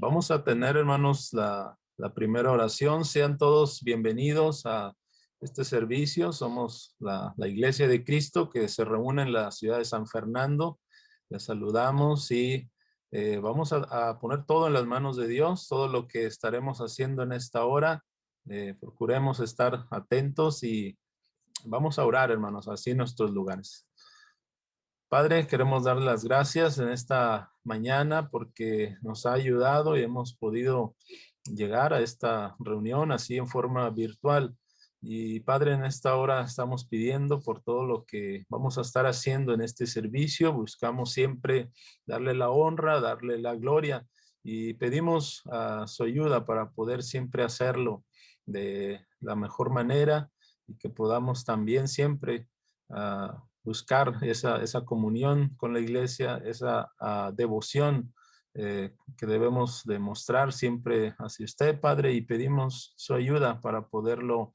Vamos a tener, hermanos, la primera oración. Sean todos bienvenidos a este servicio. Somos la Iglesia de Cristo que se reúne en la ciudad de San Fernando. Les saludamos y vamos a poner todo en las manos de Dios, todo lo que estaremos haciendo en esta hora. Procuremos estar atentos y vamos a orar, hermanos, así en nuestros lugares. Padre, queremos dar las gracias en esta mañana porque nos ha ayudado y hemos podido llegar a esta reunión así en forma virtual. Y Padre, en esta hora estamos pidiendo por todo lo que vamos a estar haciendo en este servicio. Buscamos siempre darle la honra, darle la gloria y pedimos su ayuda para poder siempre hacerlo de la mejor manera y que podamos también siempre buscar esa comunión con la iglesia, esa devoción que debemos demostrar siempre hacia usted, Padre, y pedimos su ayuda para poderlo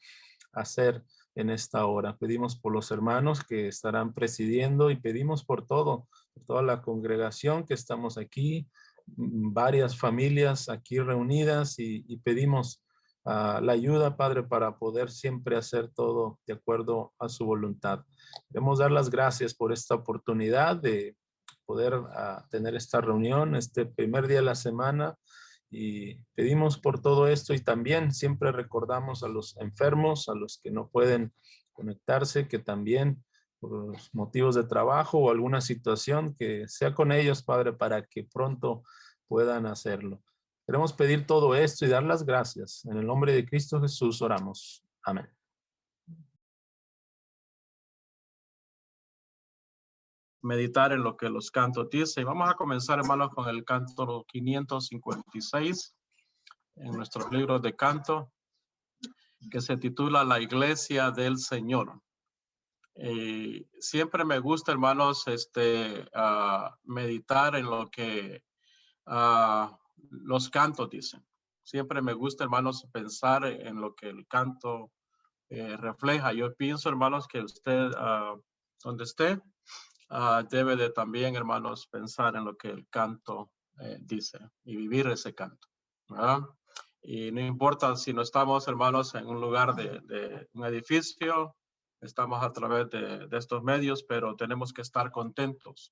hacer en esta hora. Pedimos por los hermanos que estarán presidiendo y pedimos por todo, por toda la congregación que estamos aquí, varias familias aquí reunidas y pedimos la ayuda, Padre, para poder siempre hacer todo de acuerdo a su voluntad. Queremos dar las gracias por esta oportunidad de poder tener esta reunión, este primer día de la semana, y pedimos por todo esto y también siempre recordamos a los enfermos, a los que no pueden conectarse, que también por los motivos de trabajo o alguna situación, que sea con ellos, Padre, para que pronto puedan hacerlo. Queremos pedir todo esto y dar las gracias. En el nombre de Cristo Jesús oramos. Amén. Meditar en lo que los cantos dicen. Y vamos a comenzar, hermanos, con el canto 556 en nuestros libros de canto, que se titula La Iglesia del Señor. Siempre me gusta, hermanos, meditar en lo que los cantos dicen. Siempre me gusta, hermanos, pensar en lo que el canto refleja. Yo pienso, hermanos, que usted, donde esté, debe de también, hermanos, pensar en lo que el canto dice y vivir ese canto, ¿verdad? Y no importa si no estamos, hermanos, en un lugar de un edificio, estamos a través de estos medios, pero tenemos que estar contentos,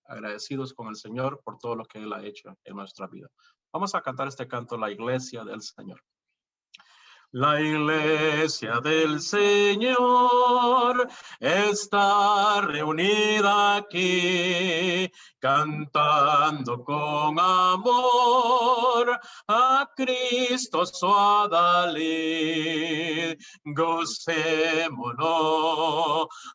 agradecidos con el Señor por todo lo que Él ha hecho en nuestra vida. Vamos a cantar este canto, La Iglesia del Señor. La iglesia del Señor está reunida aquí, cantando con amor a Cristo su adalid. Gocémonos,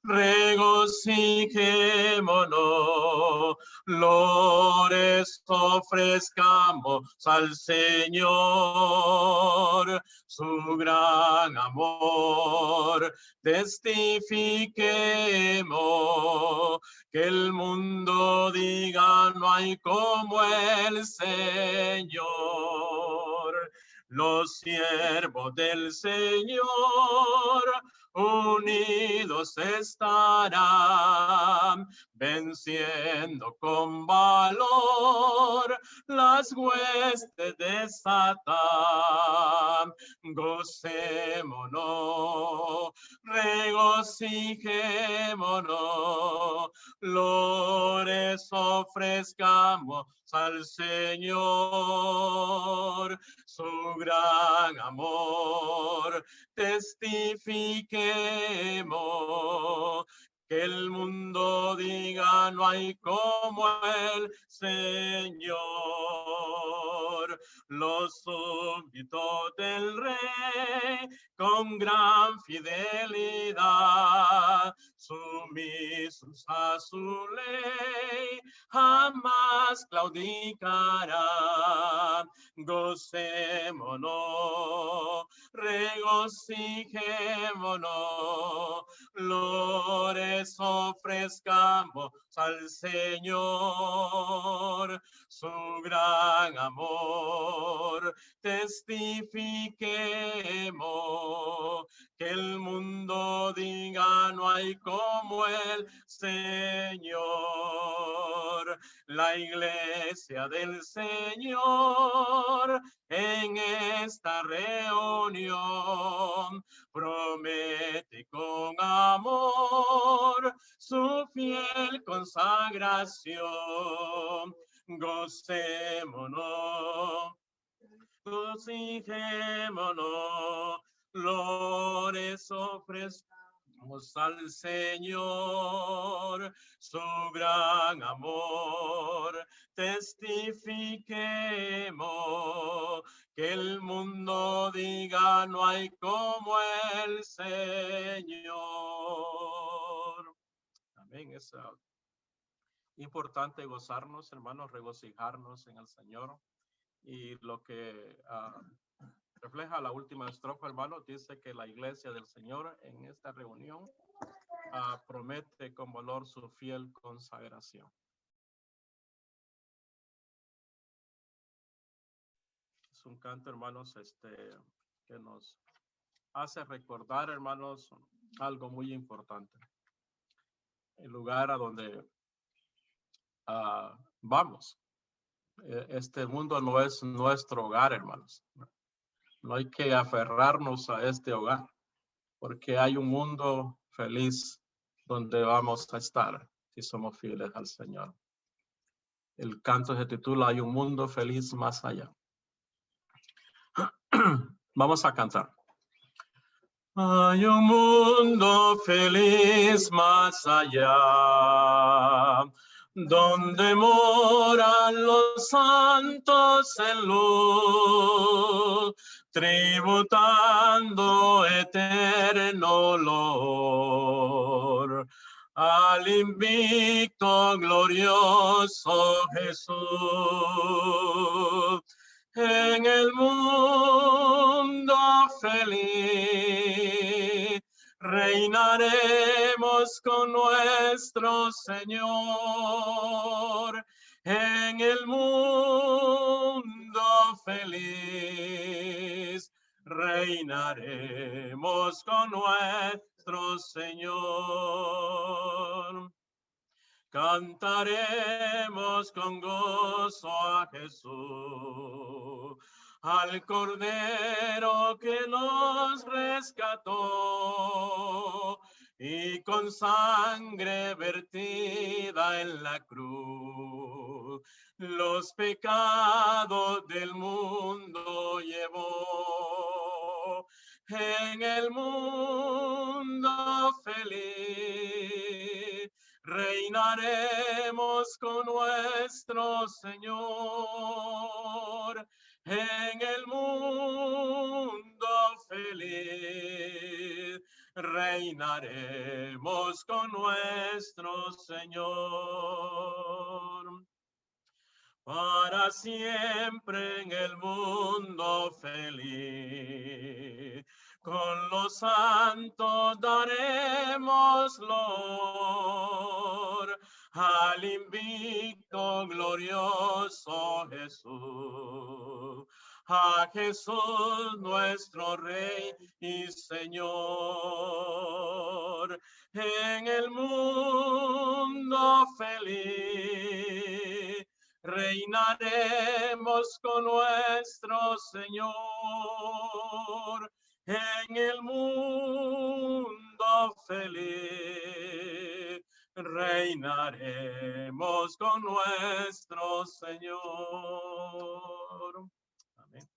regocijémonos, lores ofrezcamos al Señor. Su gran amor testifiquemos, que el mundo diga no hay como el Señor. Los siervos del Señor unidos estarán, venciendo con valor las huestes de Satán. Gocémonos, regocijémonos, lores ofrezcamos al Señor. Su gran amor testifiquemos, que el mundo diga no hay como el Señor. Los súbditos del Rey con gran fidelidad, sumisos a su ley, jamás claudicarán. Gocémonos, regocijémonos, lores ofrezcamos al Señor. Su gran amor testifiquemos, Que el mundo diga no hay como el Señor. La iglesia del Señor en esta reunión promete con amor su fiel consagración. Gocémonos, regocijémonos, flores ofrezcamos al Señor su gran amor. Testifiquemos, que el mundo diga no hay como el Señor. Amén. Es importante gozarnos, hermanos, regocijarnos en el Señor. Y lo que refleja la última estrofa, hermano, dice que la iglesia del Señor en esta reunión promete con valor su fiel consagración. Es un canto, hermanos, que nos hace recordar, hermanos, algo muy importante. El lugar a donde vamos. Este mundo no es nuestro hogar, hermanos. No hay que aferrarnos a este hogar, porque hay un mundo feliz donde vamos a estar si somos fieles al Señor. El canto se titula Hay un mundo feliz más allá. Vamos a cantar. Hay un mundo feliz más allá, donde moran los santos en luz, tributando eterno olor al invicto glorioso Jesús. En el mundo feliz reinaremos con nuestro Señor. En el mundo feliz reinaremos con nuestro Señor. Cantaremos con gozo a Jesús, al Cordero que nos rescató y con sangre vertida en la cruz los pecados del mundo llevó. En el mundo feliz reinaremos con nuestro Señor. En el mundo feliz reinaremos con nuestro Señor. Para siempre en el mundo feliz, con los santos daremos honor al invicto glorioso Jesús, a Jesús nuestro Rey y Señor. En el mundo feliz reinaremos con nuestro Señor. En el mundo feliz reinaremos con nuestro Señor. Amén.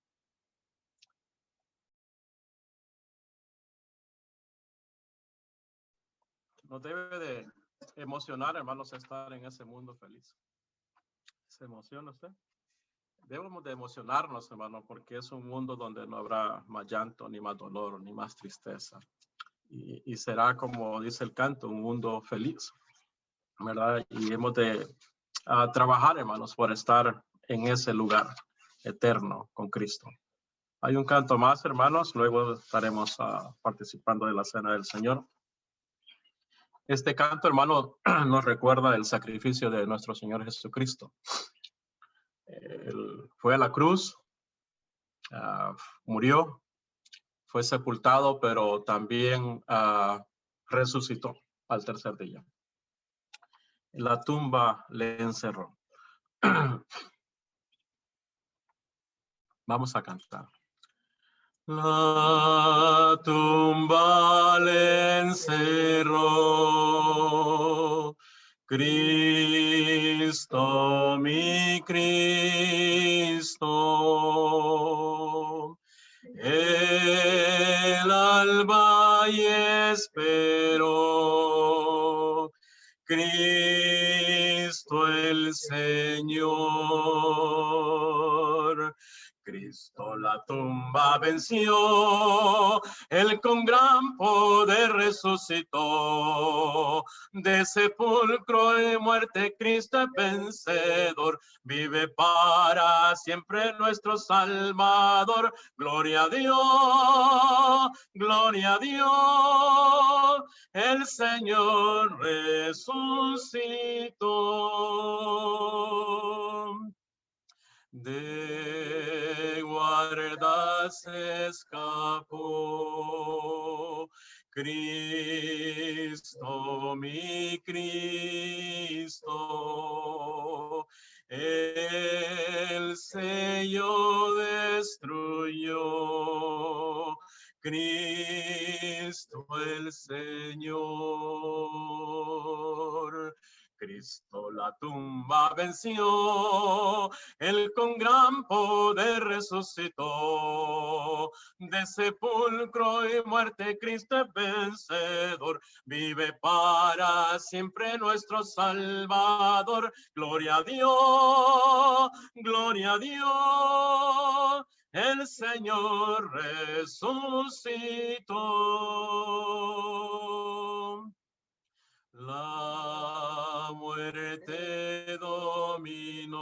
Nos debe de emocionar, hermanos, estar en ese mundo feliz. ¿Se emociona usted? Debemos de emocionarnos, hermano, porque es un mundo donde no habrá más llanto, ni más dolor, ni más tristeza. Y será, como dice el canto, un mundo feliz, ¿verdad? Y hemos de trabajar, hermanos, por estar en ese lugar eterno con Cristo. Hay un canto más, hermanos, luego estaremos participando de la Cena del Señor. Este canto, hermano, nos recuerda el sacrificio de nuestro Señor Jesucristo. Él fue a la cruz, murió, fue sepultado, pero también resucitó al tercer día. La tumba le encerró. Vamos a cantar. La tumba le encerró, Cristo, mi Cristo. El alba y esperó, Cristo el Señor. Cristo la tumba venció, Él con gran poder resucitó. De sepulcro y muerte Cristo es vencedor, vive para siempre nuestro Salvador. Gloria a Dios, gloria a Dios, el Señor resucitó. De guarda se escapó, Cristo, mi Cristo. El sello destruyó, Cristo el Señor. Cristo la tumba venció, Él con gran poder resucitó. De sepulcro y muerte Cristo es vencedor, vive para siempre nuestro Salvador. Gloria a Dios, gloria a Dios, el Señor resucitó. La muerte dominó,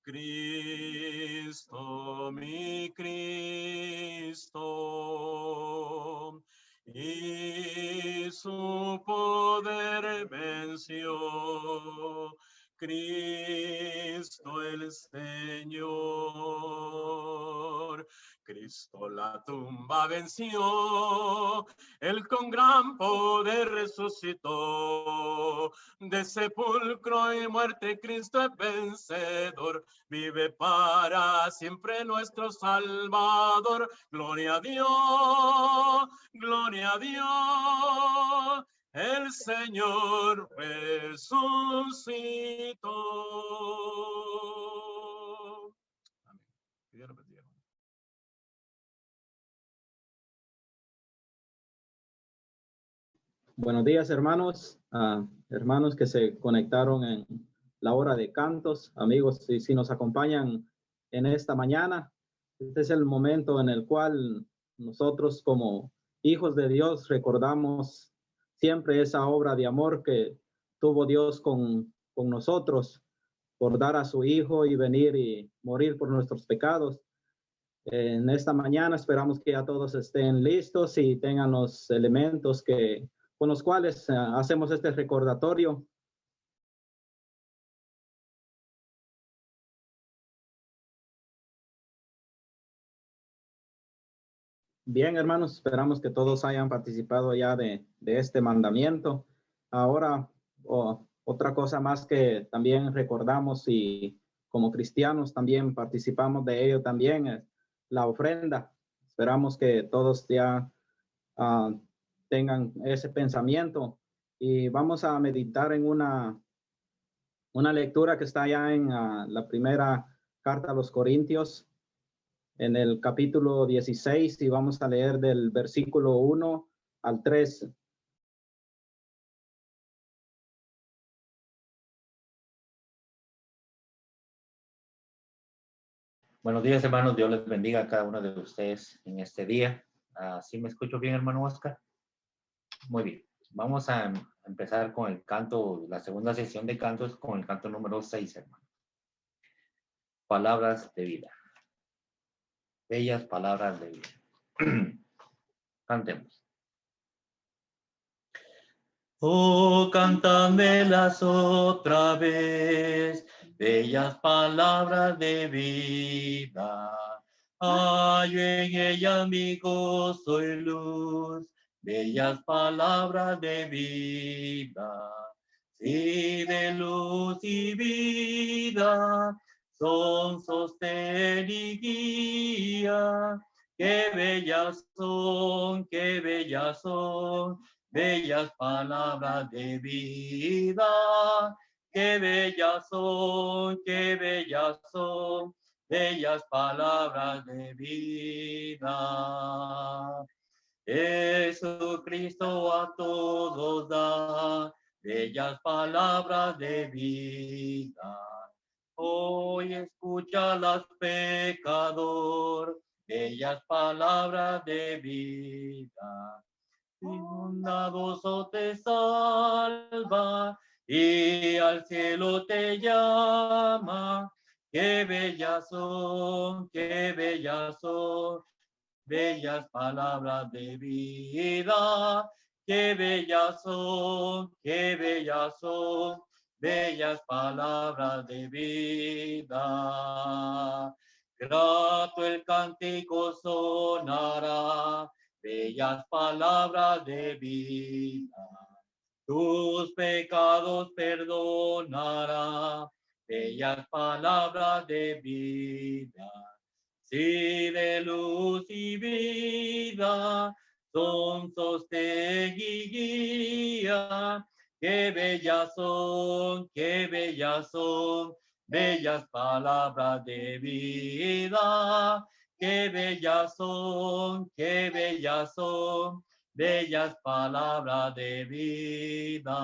Cristo, mi Cristo, y su poder venció, Cristo el Señor. Cristo la tumba venció, Él con gran poder resucitó. De sepulcro y muerte Cristo es vencedor, vive para siempre nuestro Salvador. Gloria a Dios, gloria a Dios, el Señor resucitó. Amén. Dios lo bendiga. Buenos días, hermanos, hermanos que se conectaron en la hora de cantos, amigos, si nos acompañan en esta mañana. Este es el momento en el cual nosotros como hijos de Dios recordamos siempre esa obra de amor que tuvo Dios con nosotros por dar a su Hijo y venir y morir por nuestros pecados. En esta mañana esperamos que ya todos estén listos y tengan los elementos con los cuales hacemos este recordatorio. Bien, hermanos, esperamos que todos hayan participado ya de este mandamiento. Ahora, otra cosa más que también recordamos y como cristianos también participamos de ello también es la ofrenda. Esperamos que todos ya tengan ese pensamiento y vamos a meditar en una lectura que está allá en la primera carta a los Corintios, en el capítulo 16, y vamos a leer del versículo 1 al 3. Buenos días, hermanos. Dios les bendiga a cada uno de ustedes en este día. ¿Sí me escucho bien, hermano Oscar? Muy bien. Vamos a empezar con el canto, la segunda sesión de cantos, con el canto número 6, hermano. Palabras de vida. Bellas palabras de vida. Cantemos. Oh, cántamelas otra vez, bellas palabras de vida. hallo en ella mi gozo y luz, bellas palabras de vida. Sí, de luz y vida, son sostén y guía. Qué bellas son, qué bellas son, bellas palabras de vida. Qué bellas son, qué bellas son, bellas palabras de vida. Jesucristo a todos da bellas palabras de vida. Hoy escúchalas, pecador, bellas palabras de vida. Inundadoso te salva y al cielo te llama. Qué bellas son, qué bellas son, bellas palabras de vida. Qué bellas son, qué bellas son, bellas palabras de vida. Grato el cántico sonará, bellas palabras de vida. Tus pecados perdonará, bellas palabras de vida. Sí, de luz y vida, son sostén y guía. Qué bellas son, qué bellas son, bellas palabras de vida. Qué bellas son, qué bellas son, bellas palabras de vida.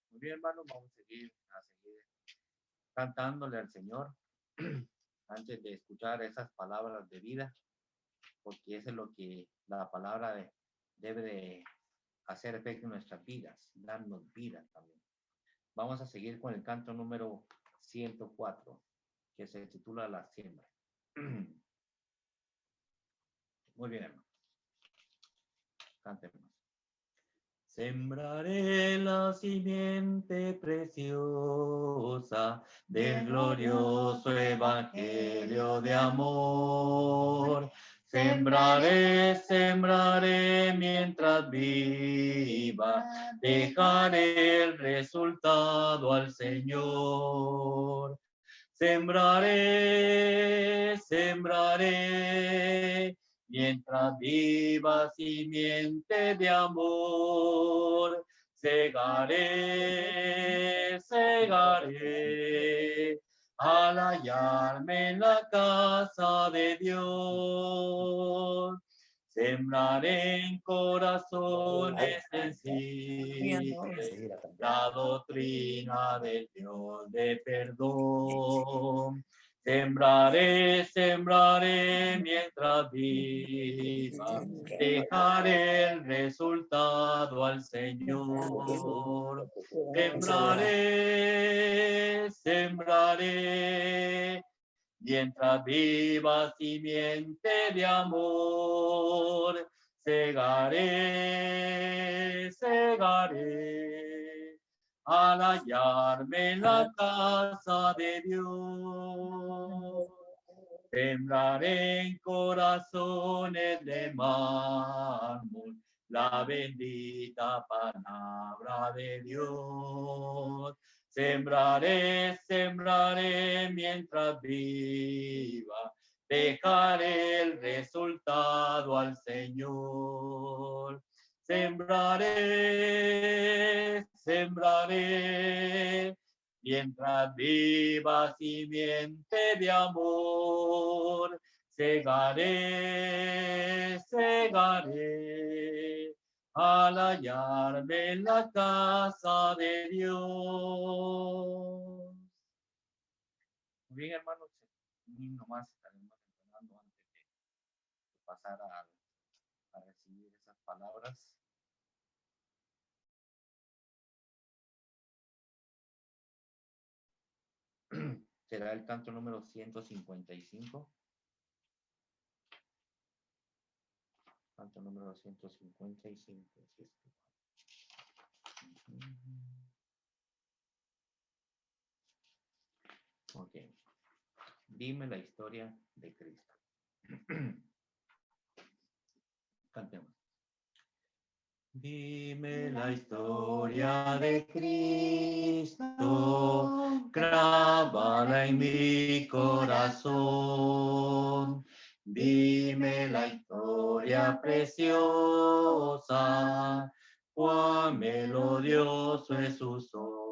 Muy bien, hermanos, vamos a seguir cantándole al Señor antes de escuchar esas palabras de vida, porque eso es lo que la palabra debe de hacer efecto en nuestras vidas, darnos vida también. Vamos a seguir con el canto número 104, que se titula La siembra. Muy bien, hermano. Cantemos. Sembraré la simiente preciosa del glorioso evangelio de amor. Sembraré, sembraré mientras viva, dejaré el resultado al Señor. Sembraré, sembraré, mientras viva simiente de amor. Segaré, segaré, al hallarme en la casa de Dios. Sembraré en corazones sensibles la doctrina del Dios de perdón. Sembraré, sembraré mientras viva, dejaré el resultado al Señor. Sembraré, sembraré, mientras viva simiente de amor. Segaré, segaré, al hallarme en la casa de Dios. Sembraré en corazones de mármol la bendita palabra de Dios. Sembraré, sembraré mientras viva, dejaré el resultado al Señor. Sembraré, sembraré, mientras viva simiente de amor. Segaré, segaré, al hallarme en la casa de Dios. Bien, hermanos, nomás estaremos entrenando antes de pasar a recibir esas palabras. Será el canto número 155. Canto número 155. Ok. Dime la historia de Cristo. Cantemos. Dime la historia de Cristo, grábala en mi corazón. Dime la historia preciosa, cuán melodioso es su son.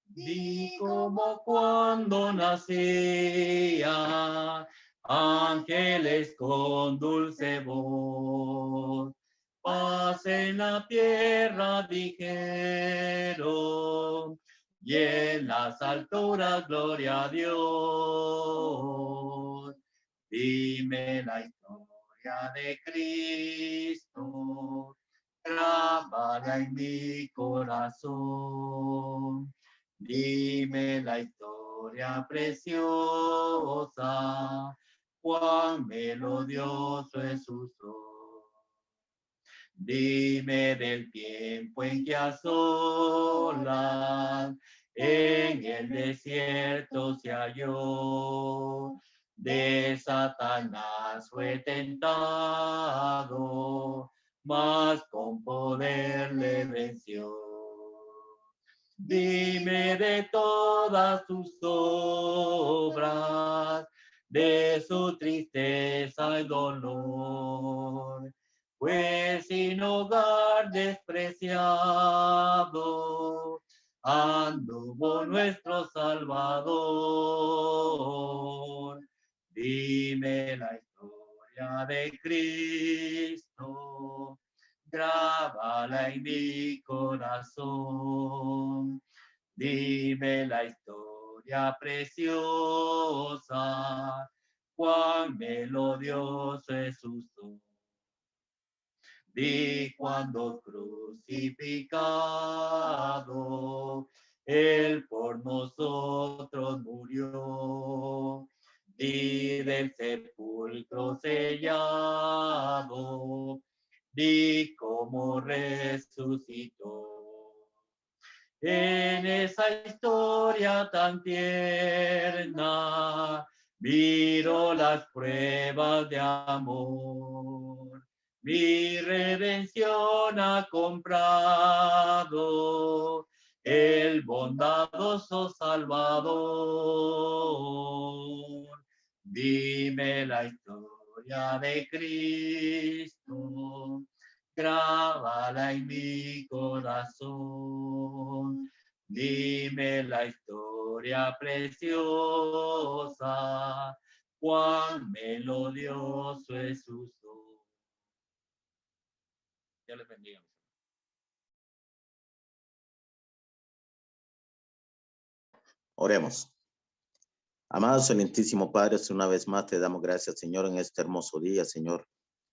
Di como cuando nacía, ángeles con dulce voz, paz en la tierra dijeron, y en las alturas gloria a Dios. Dime la historia de Cristo, grábala en mi corazón. Dime la historia preciosa, cuán melodioso es su son. Dime del tiempo en que a solas en el desierto se halló, de Satanás fue tentado, mas con poder le venció. Dime de todas sus obras, de su tristeza y dolor, pues sin hogar despreciado anduvo nuestro Salvador. Dime la historia de Cristo, grábala en mi corazón. Dime la historia preciosa, cuán melodioso es su son. Di cuando crucificado, Él por nosotros murió. Di del sepulcro sellado, di cómo resucitó. En esa historia tan tierna, miro las pruebas de amor. Mi redención ha comprado el bondadoso Salvador. Dime la historia de Cristo, grábala en mi corazón. Dime la historia preciosa, cuán melodioso es su son. Dios les bendiga. Oremos. Amado Excelentísimo Padre, una vez más te damos gracias, Señor, en este hermoso día, Señor.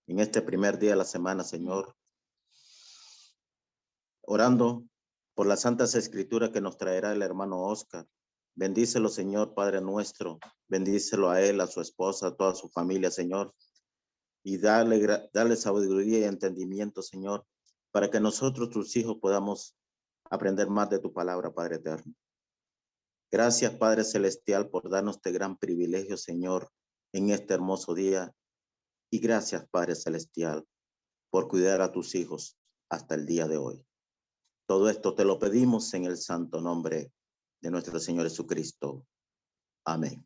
En este primer día de la semana, Señor. Orando por las santas escrituras que nos traerá el hermano Oscar. Bendícelo, Señor, Padre nuestro. Bendícelo a él, a su esposa, a toda su familia, Señor. Y dale sabiduría y entendimiento, Señor, para que nosotros, tus hijos, podamos aprender más de tu palabra, Padre eterno. Gracias, Padre Celestial, por darnos este gran privilegio, Señor, en este hermoso día. Y gracias, Padre Celestial, por cuidar a tus hijos hasta el día de hoy. Todo esto te lo pedimos en el santo nombre de nuestro Señor Jesucristo. Amén.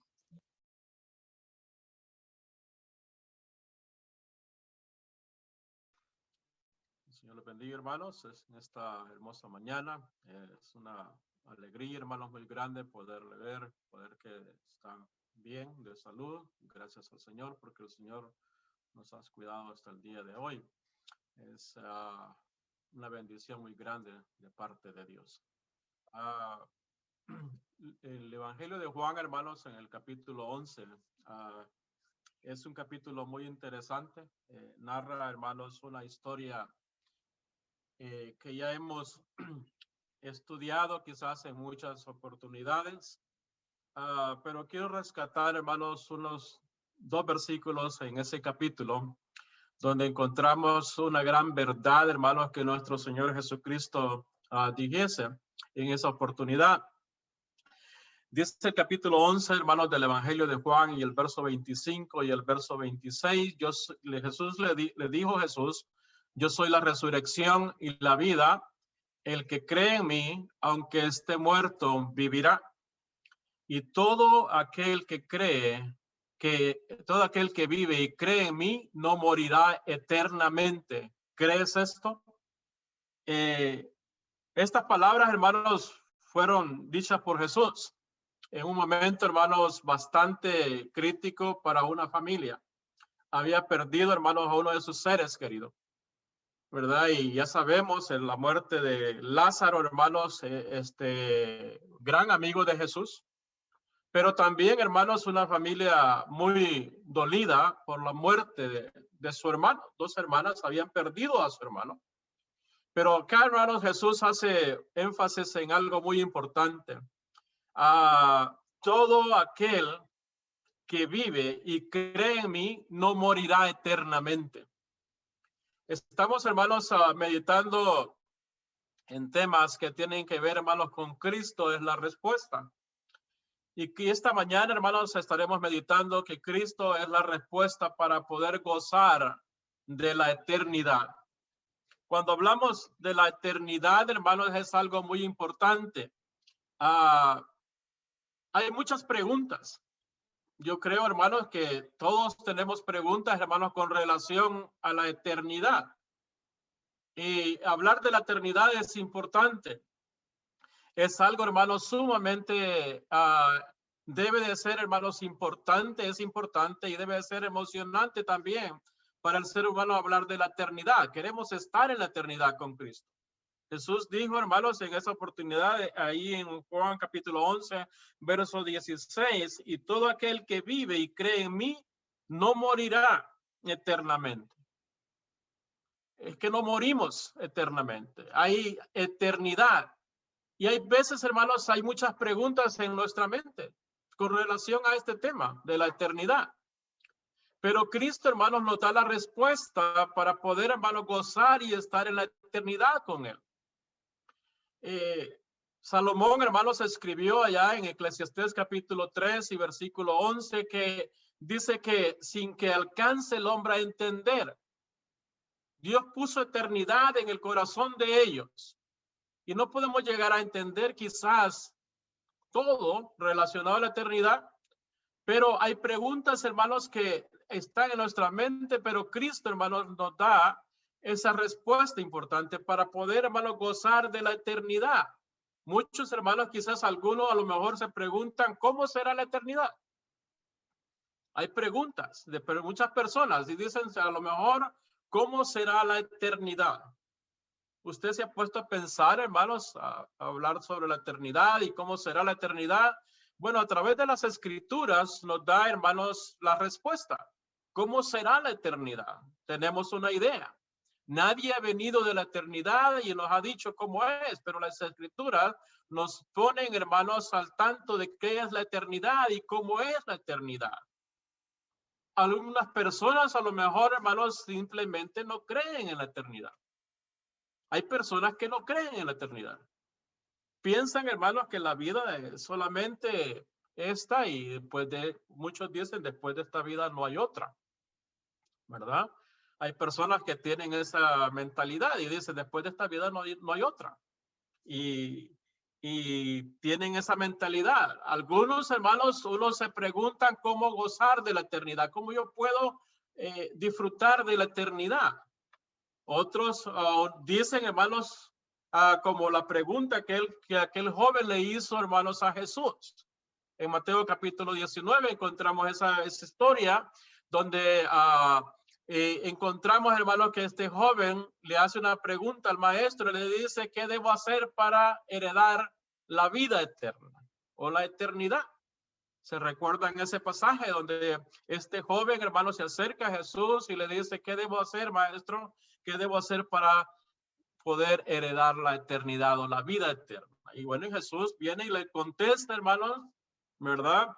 El Señor les bendiga, hermanos, en esta hermosa mañana. Es una alegría, hermanos, muy grande poder leer, poder que están bien de salud. Gracias al Señor, porque el Señor nos ha cuidado hasta el día de hoy. Es una bendición muy grande de parte de Dios. El Evangelio de Juan, hermanos, en el capítulo 11, es un capítulo muy interesante. Narra, hermanos, una historia que ya hemos estudiado quizás en muchas oportunidades, pero quiero rescatar, hermanos, unos 2 versículos en ese capítulo donde encontramos una gran verdad, hermanos, que nuestro Señor Jesucristo dijese en esa oportunidad. Dice el capítulo 11, hermanos, del Evangelio de Juan, y el verso 25 y el verso 26. Le dijo Jesús, yo soy la resurrección y la vida. El que cree en mí, aunque esté muerto, vivirá. Y todo aquel que vive y cree en mí, no morirá eternamente. ¿Crees esto? Estas palabras, hermanos, fueron dichas por Jesús en un momento, hermanos, bastante crítico para una familia. Había perdido, hermanos, a uno de sus seres queridos, ¿verdad? Y ya sabemos, en la muerte de Lázaro, hermanos, gran amigo de Jesús, pero también, hermanos, una familia muy dolida por la muerte de su hermano. Dos hermanas habían perdido a su hermano. Pero acá, hermanos, Jesús hace énfasis en algo muy importante. Todo aquel que vive y cree en mí no morirá eternamente. Estamos, hermanos, meditando en temas que tienen que ver, hermanos, con Cristo es la respuesta. Y que esta mañana, hermanos, estaremos meditando que Cristo es la respuesta para poder gozar de la eternidad. Cuando hablamos de la eternidad, hermanos, es algo muy importante. Hay muchas preguntas. Yo creo, hermanos, que todos tenemos preguntas, hermanos, con relación a la eternidad. Y hablar de la eternidad es importante. Es algo, hermanos, sumamente, debe de ser, hermanos, importante, es importante y debe de ser emocionante también para el ser humano hablar de la eternidad. Queremos estar en la eternidad con Cristo. Jesús dijo, hermanos, en esa oportunidad, ahí en Juan capítulo 11, verso 16, y todo aquel que vive y cree en mí, no morirá eternamente. Es que no morimos eternamente. Hay eternidad. Y hay veces, hermanos, hay muchas preguntas en nuestra mente con relación a este tema de la eternidad. Pero Cristo, hermanos, nos da la respuesta para poder, hermanos, gozar y estar en la eternidad con Él. Salomón, hermanos, escribió allá en Eclesiastés capítulo 3 y versículo 11 que dice que sin que alcance el hombre a entender, Dios puso eternidad en el corazón de ellos. Y no podemos llegar a entender quizás todo relacionado a la eternidad, pero hay preguntas, hermanos, que están en nuestra mente, pero Cristo, hermanos, nos da esa respuesta importante para poder, hermanos, gozar de la eternidad. Muchos, hermanos, quizás algunos a lo mejor se preguntan, ¿cómo será la eternidad? Hay preguntas de muchas personas y dicen a lo mejor, ¿cómo será la eternidad? Usted se ha puesto a pensar, hermanos, a hablar sobre la eternidad y cómo será la eternidad. Bueno, a través de las escrituras nos da, hermanos, la respuesta. ¿Cómo será la eternidad? Tenemos una idea. Nadie ha venido de la eternidad y nos ha dicho cómo es, pero las escrituras nos ponen, hermanos, al tanto de qué es la eternidad y cómo es la eternidad. Algunas personas, a lo mejor, hermanos, simplemente no creen en la eternidad. Hay personas que no creen en la eternidad. Piensan, hermanos, que la vida es solamente esta y después muchos dicen, después de esta vida no hay otra, ¿verdad? Hay personas que tienen esa mentalidad y dicen, después de esta vida no hay otra. Y tienen esa mentalidad. Algunos, hermanos, uno se preguntan cómo gozar de la eternidad, cómo yo puedo disfrutar de la eternidad. Otros dicen, hermanos, como la pregunta que aquel joven le hizo, hermanos, a Jesús. En Mateo capítulo 19 encontramos esa historia donde encontramos, hermanos, que este joven le hace una pregunta al maestro y le dice, ¿qué debo hacer para heredar la vida eterna o la eternidad? Se recuerda en ese pasaje donde este joven, hermano, se acerca a Jesús y le dice, ¿qué debo hacer, maestro? ¿Qué debo hacer para poder heredar la eternidad o la vida eterna? Y bueno, Jesús viene y le contesta, hermanos, ¿verdad?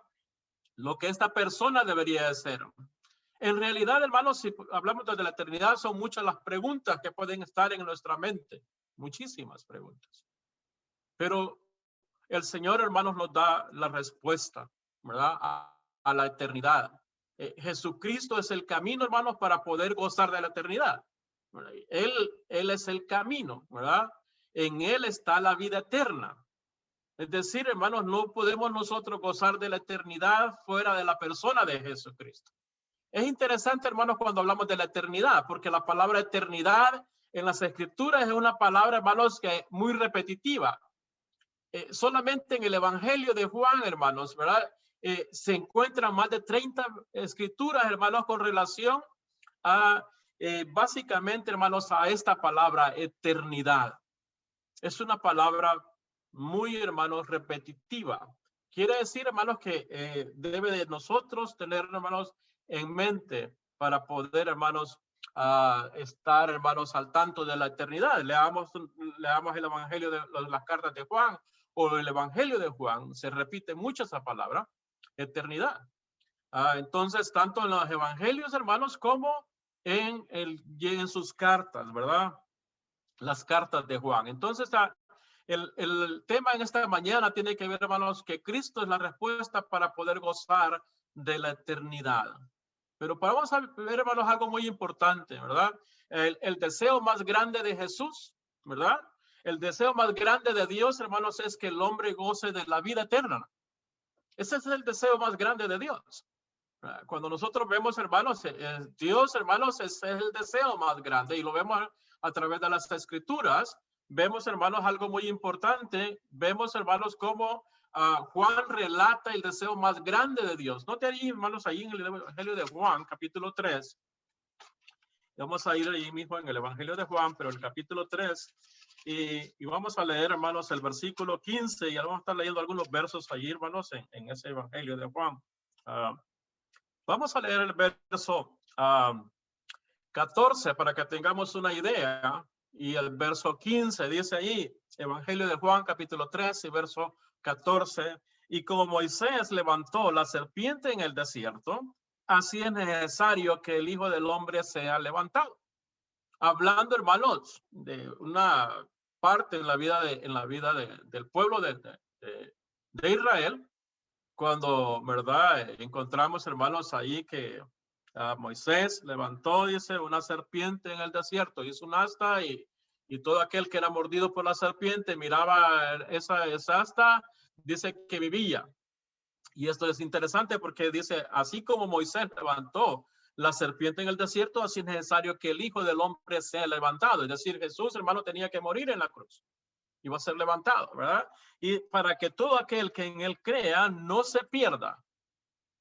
Lo que esta persona debería hacer. En realidad, hermanos, si hablamos de la eternidad, son muchas las preguntas que pueden estar en nuestra mente. Muchísimas preguntas. Pero el Señor, hermanos, nos da la respuesta, ¿verdad? A la eternidad. Jesucristo es el camino, hermanos, para poder gozar de la eternidad. Él es el camino, ¿verdad? En Él está la vida eterna. Es decir, hermanos, no podemos nosotros gozar de la eternidad fuera de la persona de Jesucristo. Es interesante, hermanos, cuando hablamos de la eternidad, porque la palabra eternidad en las Escrituras es una palabra, hermanos, que es muy repetitiva. Solamente en el Evangelio de Juan, hermanos, ¿verdad? Se encuentran más de 30 escrituras, hermanos, con relación a, básicamente, hermanos, a esta palabra eternidad. Es una palabra muy, hermanos, repetitiva. Quiere decir, hermanos, que debe de nosotros tener, hermanos, en mente para poder, hermanos, estar, hermanos, al tanto de la eternidad. Leamos el Evangelio de las cartas de Juan o el Evangelio de Juan. Se repite mucho esa palabra, eternidad. Entonces, tanto en los Evangelios, hermanos, como en sus cartas, ¿verdad? Las cartas de Juan. Entonces, el tema en esta mañana tiene que ver, hermanos, que Cristo es la respuesta para poder gozar de la eternidad. Pero vamos a ver, hermanos, algo muy importante, ¿verdad? El deseo más grande de Jesús, ¿verdad? El deseo más grande de Dios, hermanos, es que el hombre goce de la vida eterna. Ese es el deseo más grande de Dios. Cuando nosotros vemos, hermanos, Dios, hermanos, es el deseo más grande y lo vemos a través de las Escrituras. Vemos, hermanos, algo muy importante. Vemos, hermanos, cómo Juan relata el deseo más grande de Dios. Note ahí, hermanos, ahí en el Evangelio de Juan, capítulo 3. Vamos a ir ahí mismo en el Evangelio de Juan, pero el capítulo 3. Y vamos a leer, hermanos, el versículo 15. Y vamos a estar leyendo algunos versos allí, hermanos, en ese Evangelio de Juan. Vamos a leer el verso 14 para que tengamos una idea. Y el verso 15 dice ahí, Evangelio de Juan, capítulo 3 y verso 14. Y como Moisés levantó la serpiente en el desierto, así es necesario que el Hijo del Hombre sea levantado. Hablando, hermanos, de una parte en la vida del pueblo de Israel, cuando, ¿verdad? Encontramos, hermanos, ahí que Moisés levantó, dice, una serpiente en el desierto, hizo un asta y todo aquel que era mordido por la serpiente miraba esa asta, dice que vivía. Y esto es interesante porque dice, así como Moisés levantó la serpiente en el desierto, así es necesario que el Hijo del Hombre sea levantado. Es decir, Jesús, hermano, tenía que morir en la cruz. Iba a ser levantado, ¿verdad? Y para que todo aquel que en él crea no se pierda,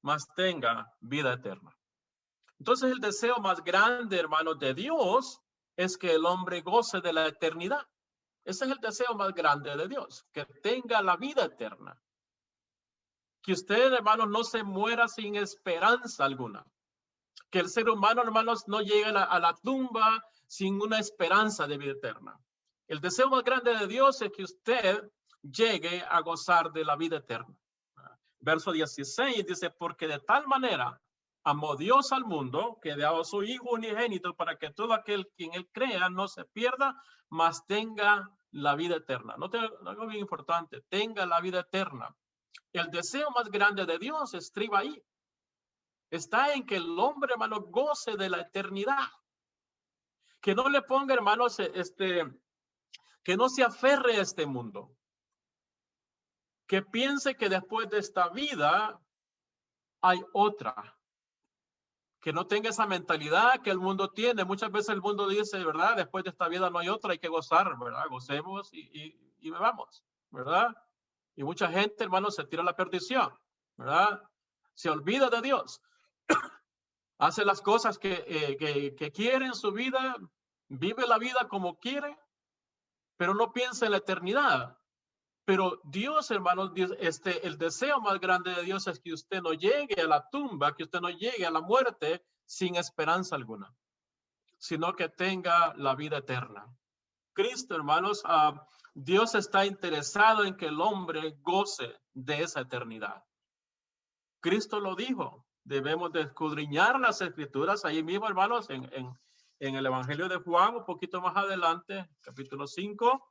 mas tenga vida eterna. Entonces el deseo más grande, hermanos, de Dios es que el hombre goce de la eternidad. Ese es el deseo más grande de Dios, que tenga la vida eterna. Que usted, hermanos, no se muera sin esperanza alguna. Que el ser humano, hermanos, no llegue a la tumba sin una esperanza de vida eterna. El deseo más grande de Dios es que usted llegue a gozar de la vida eterna. Verso 16 dice, porque de tal manera amó Dios al mundo que dio a su Hijo unigénito para que todo aquel quien él crea no se pierda, mas tenga la vida eterna. No tenga algo bien importante, tenga la vida eterna. El deseo más grande de Dios estriba ahí. Está en que el hombre, hermano, goce de la eternidad. Que no le ponga, hermanos, que no se aferre a este mundo. Que piense que después de esta vida hay otra. Que no tenga esa mentalidad que el mundo tiene. Muchas veces el mundo dice, ¿verdad? Después de esta vida no hay otra, hay que gozar, ¿verdad? Gocemos y bebamos, ¿verdad? Y mucha gente, hermanos, se tira a la perdición, ¿verdad? Se olvida de Dios. Hace las cosas que quiere en su vida, vive la vida como quiere, pero no piensa en la eternidad. Pero Dios, hermanos, el deseo más grande de Dios es que usted no llegue a la tumba, que usted no llegue a la muerte sin esperanza alguna, sino que tenga la vida eterna. Cristo, hermanos, Dios está interesado en que el hombre goce de esa eternidad. Cristo lo dijo, debemos de escudriñar las Escrituras, ahí mismo, hermanos, en el Evangelio de Juan, un poquito más adelante, capítulo 5.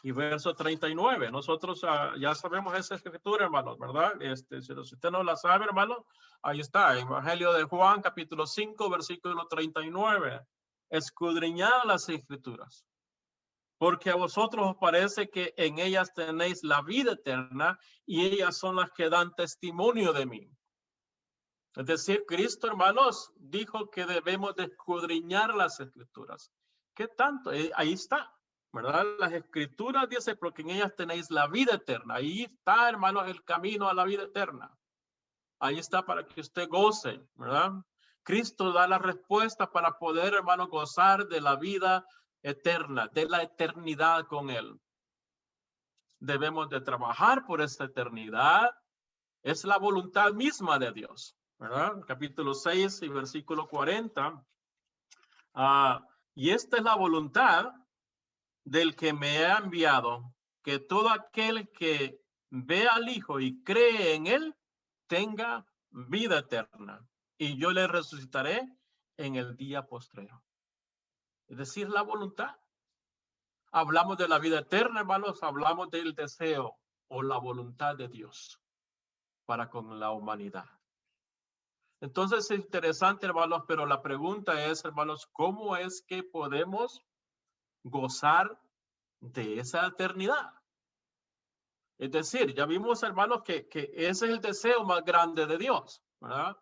y verso 39. Nosotros ya sabemos esa escritura, hermanos, ¿verdad? Si usted no la sabe, hermano, ahí está, Evangelio de Juan, capítulo 5, versículo 39. Escudriñad las escrituras, porque a vosotros os parece que en ellas tenéis la vida eterna, y ellas son las que dan testimonio de mí. Es decir, Cristo, hermanos, dijo que debemos de escudriñar las escrituras. ¿Qué tanto? Ahí está, ¿verdad? Las escrituras dice, porque en ellas tenéis la vida eterna. Ahí está, hermanos, el camino a la vida eterna. Ahí está para que usted goce, ¿verdad? Cristo da la respuesta para poder, hermanos, gozar de la vida eterna, de la eternidad con Él. Debemos de trabajar por esta eternidad. Es la voluntad misma de Dios, ¿verdad? Capítulo 6 y versículo 40. Y esta es la voluntad del que me ha enviado, que todo aquel que ve al Hijo y cree en Él, tenga vida eterna. Y yo le resucitaré en el día postrero. Es decir, la voluntad. Hablamos de la vida eterna, hermanos, hablamos del deseo o la voluntad de Dios para con la humanidad. Entonces es interesante, hermanos, pero la pregunta es, hermanos, ¿cómo es que podemos gozar de esa eternidad? Es decir, ya vimos, hermanos, que ese es el deseo más grande de Dios, ¿verdad?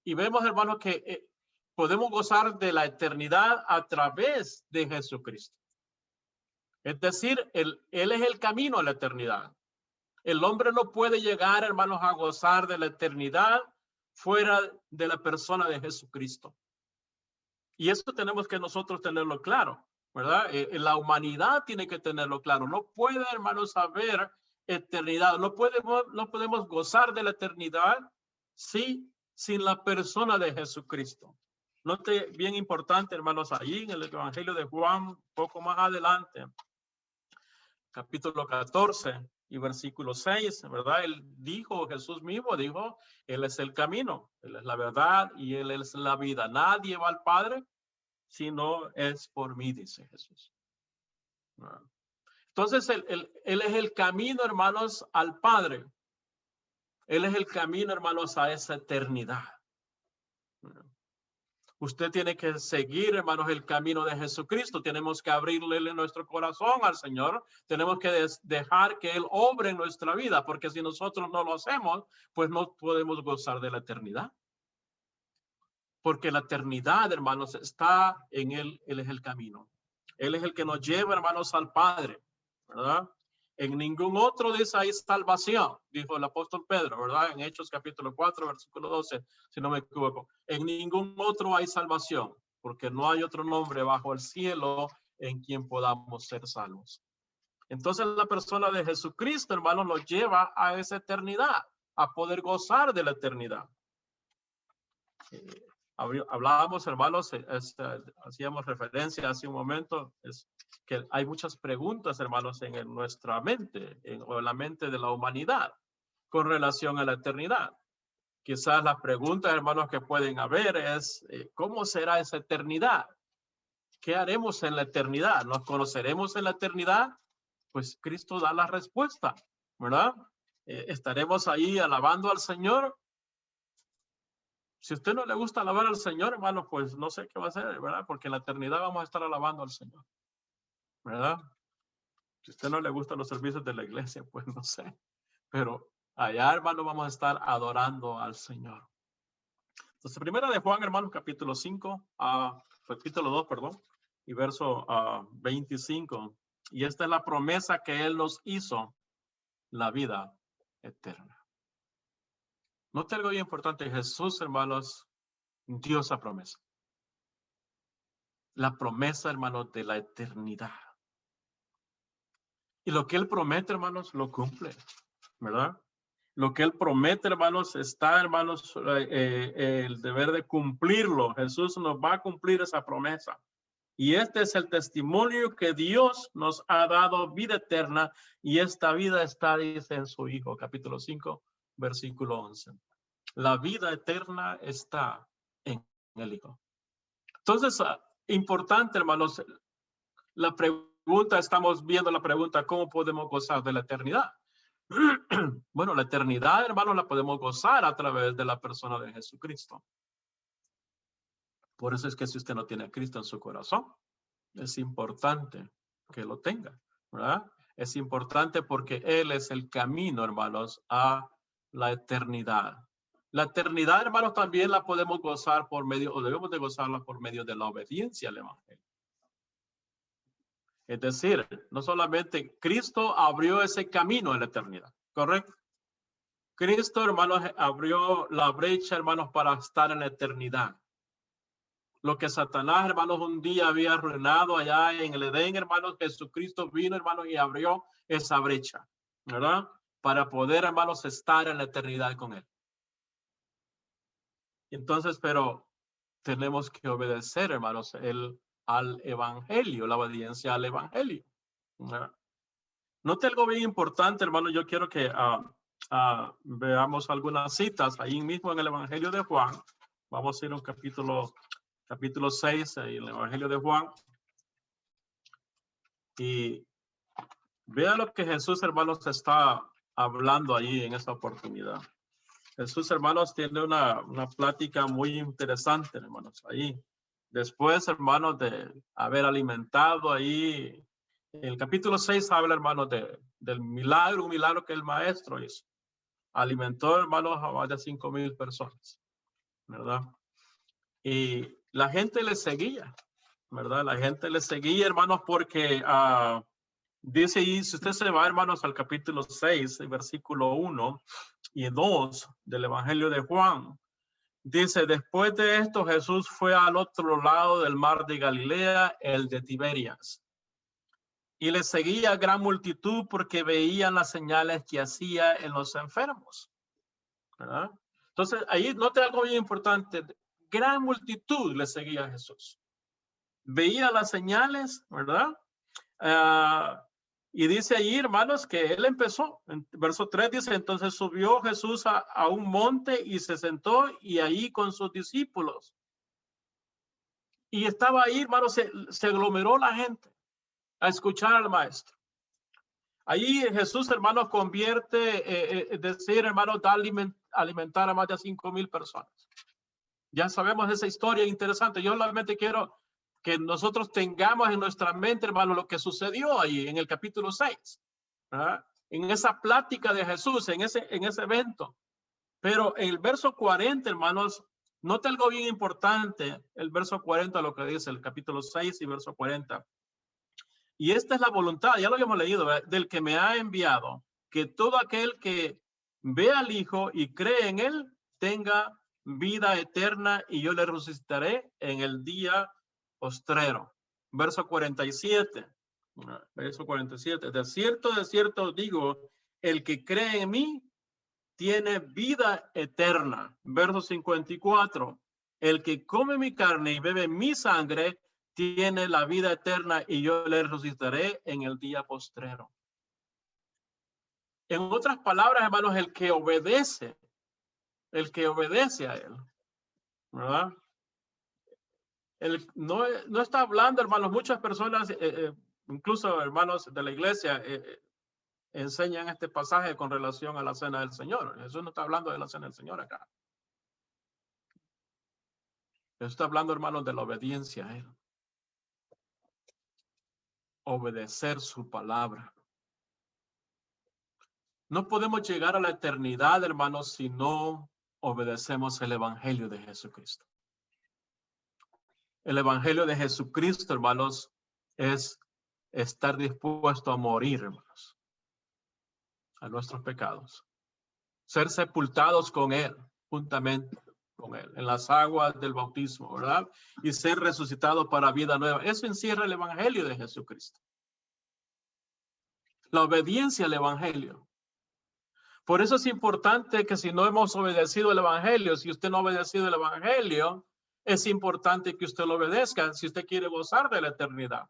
Y vemos, hermanos, que podemos gozar de la eternidad a través de Jesucristo. Es decir, Él es el camino a la eternidad. El hombre no puede llegar, hermanos, a gozar de la eternidad fuera de la persona de Jesucristo. Y eso tenemos que nosotros tenerlo claro, ¿verdad? La humanidad tiene que tenerlo claro. No puede, hermanos, haber eternidad. No podemos gozar de la eternidad sin la persona de Jesucristo. Note, bien importante, hermanos, allí en el Evangelio de Juan, un poco más adelante, capítulo 14 y versículo 6, ¿verdad? Jesús mismo dijo, Él es el camino, Él es la verdad y Él es la vida. Nadie va al Padre si no es por mí, dice Jesús. Entonces, Él es el camino, hermanos, al Padre. Él es el camino, hermanos, a esa eternidad. Usted tiene que seguir, hermanos, el camino de Jesucristo. Tenemos que abrirle nuestro corazón al Señor. Tenemos que dejar que Él obre en nuestra vida, porque si nosotros no lo hacemos, pues no podemos gozar de la eternidad. Porque la eternidad, hermanos, está en Él. Él es el camino. Él es el que nos lleva, hermanos, al Padre, ¿verdad? En ningún otro dice hay salvación, dijo el apóstol Pedro, ¿verdad? En Hechos capítulo 4, versículo 12, si no me equivoco. En ningún otro hay salvación, porque no hay otro nombre bajo el cielo en quien podamos ser salvos. Entonces la persona de Jesucristo, hermanos, nos lleva a esa eternidad, a poder gozar de la eternidad. Hablábamos, hermanos, hacíamos referencia hace un momento, que hay muchas preguntas, hermanos, en nuestra mente, o en la mente de la humanidad, con relación a la eternidad. Quizás las preguntas, hermanos, que pueden haber es, ¿cómo será esa eternidad? ¿Qué haremos en la eternidad? ¿Nos conoceremos en la eternidad? Pues Cristo da la respuesta, ¿verdad? ¿Estaremos ahí alabando al Señor? Si a usted no le gusta alabar al Señor, hermano, pues no sé qué va a hacer, ¿verdad? Porque en la eternidad vamos a estar alabando al Señor, ¿verdad? Si a usted no le gustan los servicios de la iglesia, pues no sé. Pero allá, hermano, vamos a estar adorando al Señor. Entonces, primera de Juan, hermanos, capítulo 5, capítulo 2, perdón, y verso 25. Y esta es la promesa que Él nos hizo, la vida eterna. Note algo bien importante. Jesús, hermanos, dio esa promesa. La promesa, hermanos, de la eternidad. Y lo que Él promete, hermanos, lo cumple, ¿verdad? Lo que Él promete, hermanos, está, hermanos, el deber de cumplirlo. Jesús nos va a cumplir esa promesa. Y este es el testimonio que Dios nos ha dado vida eterna. Y esta vida está, dice, en su Hijo, capítulo 5, versículo 11. La vida eterna está en el Hijo. Entonces, importante, hermanos, la pregunta pregunta, estamos viendo la pregunta, ¿cómo podemos gozar de la eternidad? Bueno, la eternidad, hermanos, la podemos gozar a través de la persona de Jesucristo. Por eso es que si usted no tiene a Cristo en su corazón, es importante que lo tenga, ¿verdad? Es importante porque Él es el camino, hermanos, a la eternidad. La eternidad, hermanos, también la podemos gozar por medio, o debemos de gozarla por medio de la obediencia al Evangelio. Es decir, no solamente Cristo abrió ese camino a la eternidad, ¿correcto? Cristo, hermanos, abrió la brecha, hermanos, para estar en la eternidad. Lo que Satanás, hermanos, un día había arruinado allá en el Edén, hermanos, Jesucristo vino, hermanos, y abrió esa brecha, ¿verdad? Para poder, hermanos, estar en la eternidad con Él. Entonces, pero tenemos que obedecer, hermanos, al Evangelio, la obediencia al Evangelio, ¿verdad? Note algo bien importante, hermano. Yo quiero que veamos algunas citas ahí mismo en el Evangelio de Juan. Vamos a ir a un capítulo 6 en el Evangelio de Juan. Y vea lo que Jesús, hermanos, está hablando ahí en esta oportunidad. Jesús, hermanos, tiene una plática muy interesante, hermanos, ahí. Después, hermanos, de haber alimentado ahí, en el capítulo 6 habla, hermanos, del milagro, un milagro que el maestro hizo. Alimentó, hermanos, a más de 5,000 personas, ¿verdad? Y la gente le seguía, ¿verdad? La gente le seguía, hermanos, porque dice ahí, si usted se va, hermanos, al capítulo 6, versículo 1 y 2 del Evangelio de Juan, dice, después de esto Jesús fue al otro lado del mar de Galilea, el de Tiberias. Y le seguía gran multitud porque veían las señales que hacía en los enfermos, ¿verdad? Entonces, ahí note algo bien importante. Gran multitud le seguía a Jesús. Veía las señales, ¿verdad? Y dice ahí, hermanos, que él empezó. En verso 3 dice, entonces subió Jesús a un monte y se sentó y ahí con sus discípulos. Y estaba ahí, hermanos, se aglomeró la gente a escuchar al maestro. Ahí Jesús, hermanos, convierte, es decir, hermanos, da alimentar a más de 5,000 personas. Ya sabemos esa historia interesante. Yo solamente quiero que nosotros tengamos en nuestra mente, hermano, lo que sucedió ahí en el capítulo 6, ¿verdad? En esa plática de Jesús, en ese evento. Pero en el verso 40, hermanos, note algo bien importante, el verso 40, lo que dice el capítulo 6 y verso 40. Y esta es la voluntad, ya lo habíamos leído, ¿verdad? Del que me ha enviado, que todo aquel que ve al Hijo y cree en él, tenga vida eterna y yo le resucitaré en el día postrero. Verso 47. Verso 47. De cierto digo, el que cree en mí tiene vida eterna. Verso 54. El que come mi carne y bebe mi sangre tiene la vida eterna y yo le resucitaré en el día postrero. En otras palabras, hermanos, el que obedece a él, ¿verdad? No está hablando, hermanos, muchas personas, incluso hermanos de la iglesia, enseñan este pasaje con relación a la cena del Señor. Jesús no está hablando de la cena del Señor acá. Jesús está hablando, hermanos, de la obediencia a él. Obedecer su palabra. No podemos llegar a la eternidad, hermanos, si no obedecemos el Evangelio de Jesucristo. El Evangelio de Jesucristo, hermanos, es estar dispuesto a morir, hermanos, a nuestros pecados. Ser sepultados con Él, juntamente con Él, en las aguas del bautismo, ¿verdad? Y ser resucitados para vida nueva. Eso encierra el Evangelio de Jesucristo. La obediencia al Evangelio. Por eso es importante que si no hemos obedecido el Evangelio, si usted no ha obedecido el Evangelio, es importante que usted lo obedezca si usted quiere gozar de la eternidad.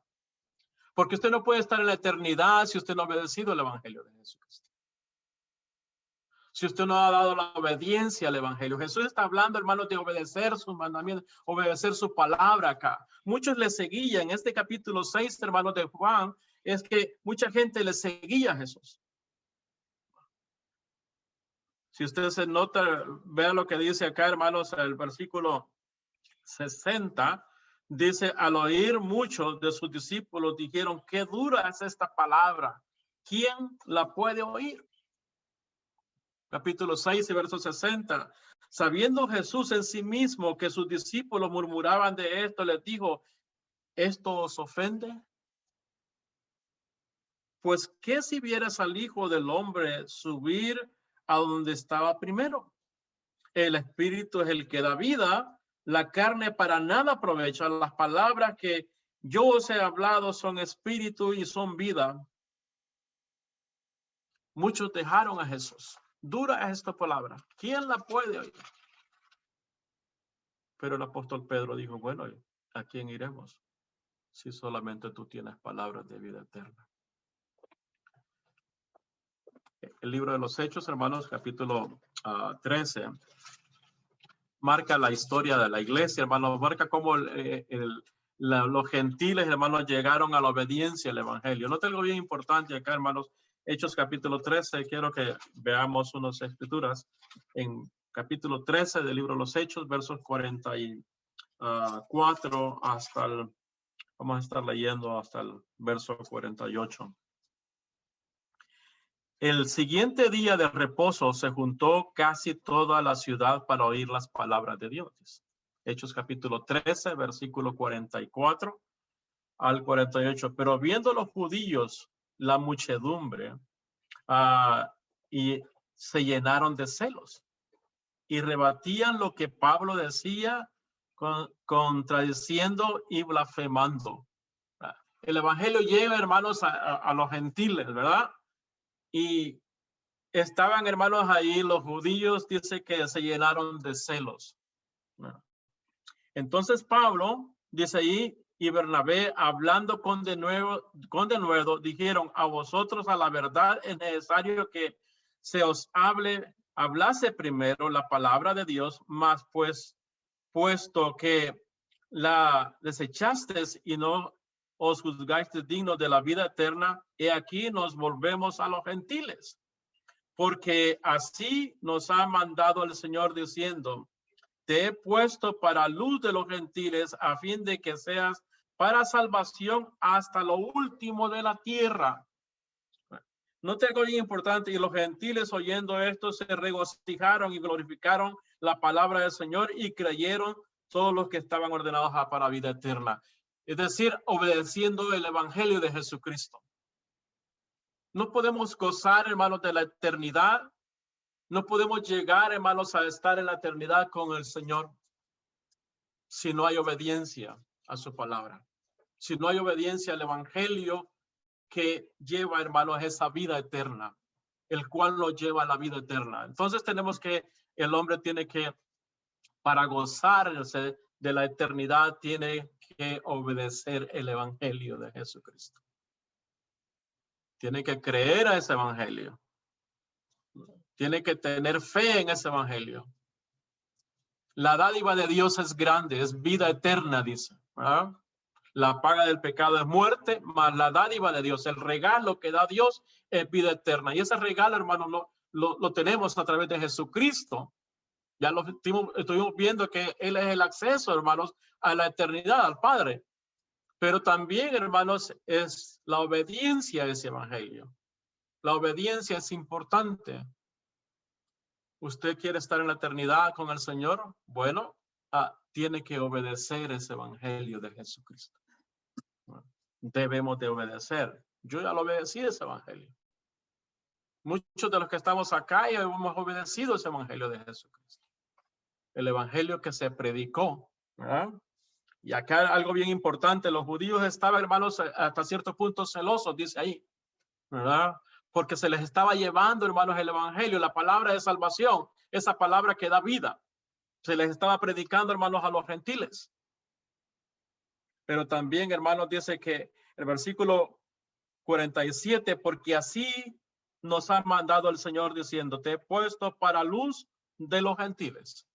Porque usted no puede estar en la eternidad si usted no ha obedecido el Evangelio de Jesucristo. Si usted no ha dado la obediencia al Evangelio. Jesús está hablando, hermanos, de obedecer sus mandamientos, obedecer su palabra acá. Muchos le seguían. En este capítulo 6, hermanos de Juan, es que mucha gente le seguía a Jesús. Si usted se nota, vea lo que dice acá, hermanos, el versículo 60, dice, al oír muchos de sus discípulos dijeron, qué dura es esta palabra, ¿quién la puede oír? Capítulo 6 y verso 60. Sabiendo Jesús en sí mismo que sus discípulos murmuraban de esto, les dijo, ¿esto os ofende? Pues, ¿qué si vieras al Hijo del Hombre subir a donde estaba primero? El Espíritu es el que da vida, la carne para nada aprovecha. Las palabras que yo os he hablado son espíritu y son vida. Muchos dejaron a Jesús. Dura es esta palabra. ¿Quién la puede oír? Pero el apóstol Pedro dijo, bueno, ¿a quién iremos? Si solamente tú tienes palabras de vida eterna. El libro de los Hechos, hermanos, capítulo 13, marca la historia de la iglesia, hermanos, marca cómo los gentiles, hermanos, llegaron a la obediencia al evangelio. Nota algo bien importante acá, hermanos. Hechos capítulo 13, quiero que veamos unas escrituras. En capítulo 13 del libro de los Hechos, versos 44 hasta el, vamos a estar leyendo hasta el verso 48. El siguiente día de reposo se juntó casi toda la ciudad para oír las palabras de Dios. Hechos capítulo 13, versículo 44 al 48. Pero viendo los judíos la muchedumbre y se llenaron de celos y rebatían lo que Pablo decía contradiciendo y blasfemando. El evangelio llega, hermanos, a los gentiles, ¿verdad? Y estaban, hermanos, ahí los judíos, dice que se llenaron de celos. Entonces Pablo, dice ahí, y Bernabé, hablando con denuedo, dijeron, a vosotros a la verdad es necesario que se os hablase primero la palabra de Dios, mas pues, puesto que la desechasteis y no os juzgasteis dignos de la vida eterna, he aquí nos volvemos a los gentiles. Porque así nos ha mandado el Señor diciendo, te he puesto para luz de los gentiles a fin de que seas para salvación hasta lo último de la tierra. No te algo bien importante, y los gentiles oyendo esto se regocijaron y glorificaron la palabra del Señor y creyeron todos los que estaban ordenados para vida eterna. Es decir, obedeciendo el evangelio de Jesucristo. No podemos gozar, hermanos, de la eternidad. No podemos llegar, hermanos, a estar en la eternidad con el Señor si no hay obediencia a su palabra. Si no hay obediencia al evangelio que lleva, hermanos, esa vida eterna, el cual lo lleva a la vida eterna. Entonces el hombre tiene que, para gozarse de la eternidad, tiene que obedecer el evangelio de Jesucristo. Tiene que creer a ese evangelio. Tiene que tener fe en ese evangelio. La dádiva de Dios es grande, es vida eterna, dice, ¿verdad? La paga del pecado es muerte, mas la dádiva de Dios, el regalo que da Dios es vida eterna. Y ese regalo, hermano, lo tenemos a través de Jesucristo. Ya lo estuvimos viendo que Él es el acceso, hermanos, a la eternidad, al Padre. Pero también, hermanos, es la obediencia a ese evangelio. La obediencia es importante. ¿Usted quiere estar en la eternidad con el Señor? Bueno, tiene que obedecer ese evangelio de Jesucristo. Debemos de obedecer. Yo ya lo obedecí ese evangelio. Muchos de los que estamos acá ya hemos obedecido ese evangelio de Jesucristo. El evangelio que se predicó, ¿verdad? Y acá algo bien importante, los judíos estaban, hermanos, hasta cierto punto celosos, dice ahí, ¿verdad? Porque se les estaba llevando, hermanos, el evangelio, la palabra de salvación, esa palabra que da vida. Se les estaba predicando, hermanos, a los gentiles. Pero también, hermanos, dice que el versículo 47, porque así nos ha mandado el Señor diciendo, te he puesto para luz de los gentiles,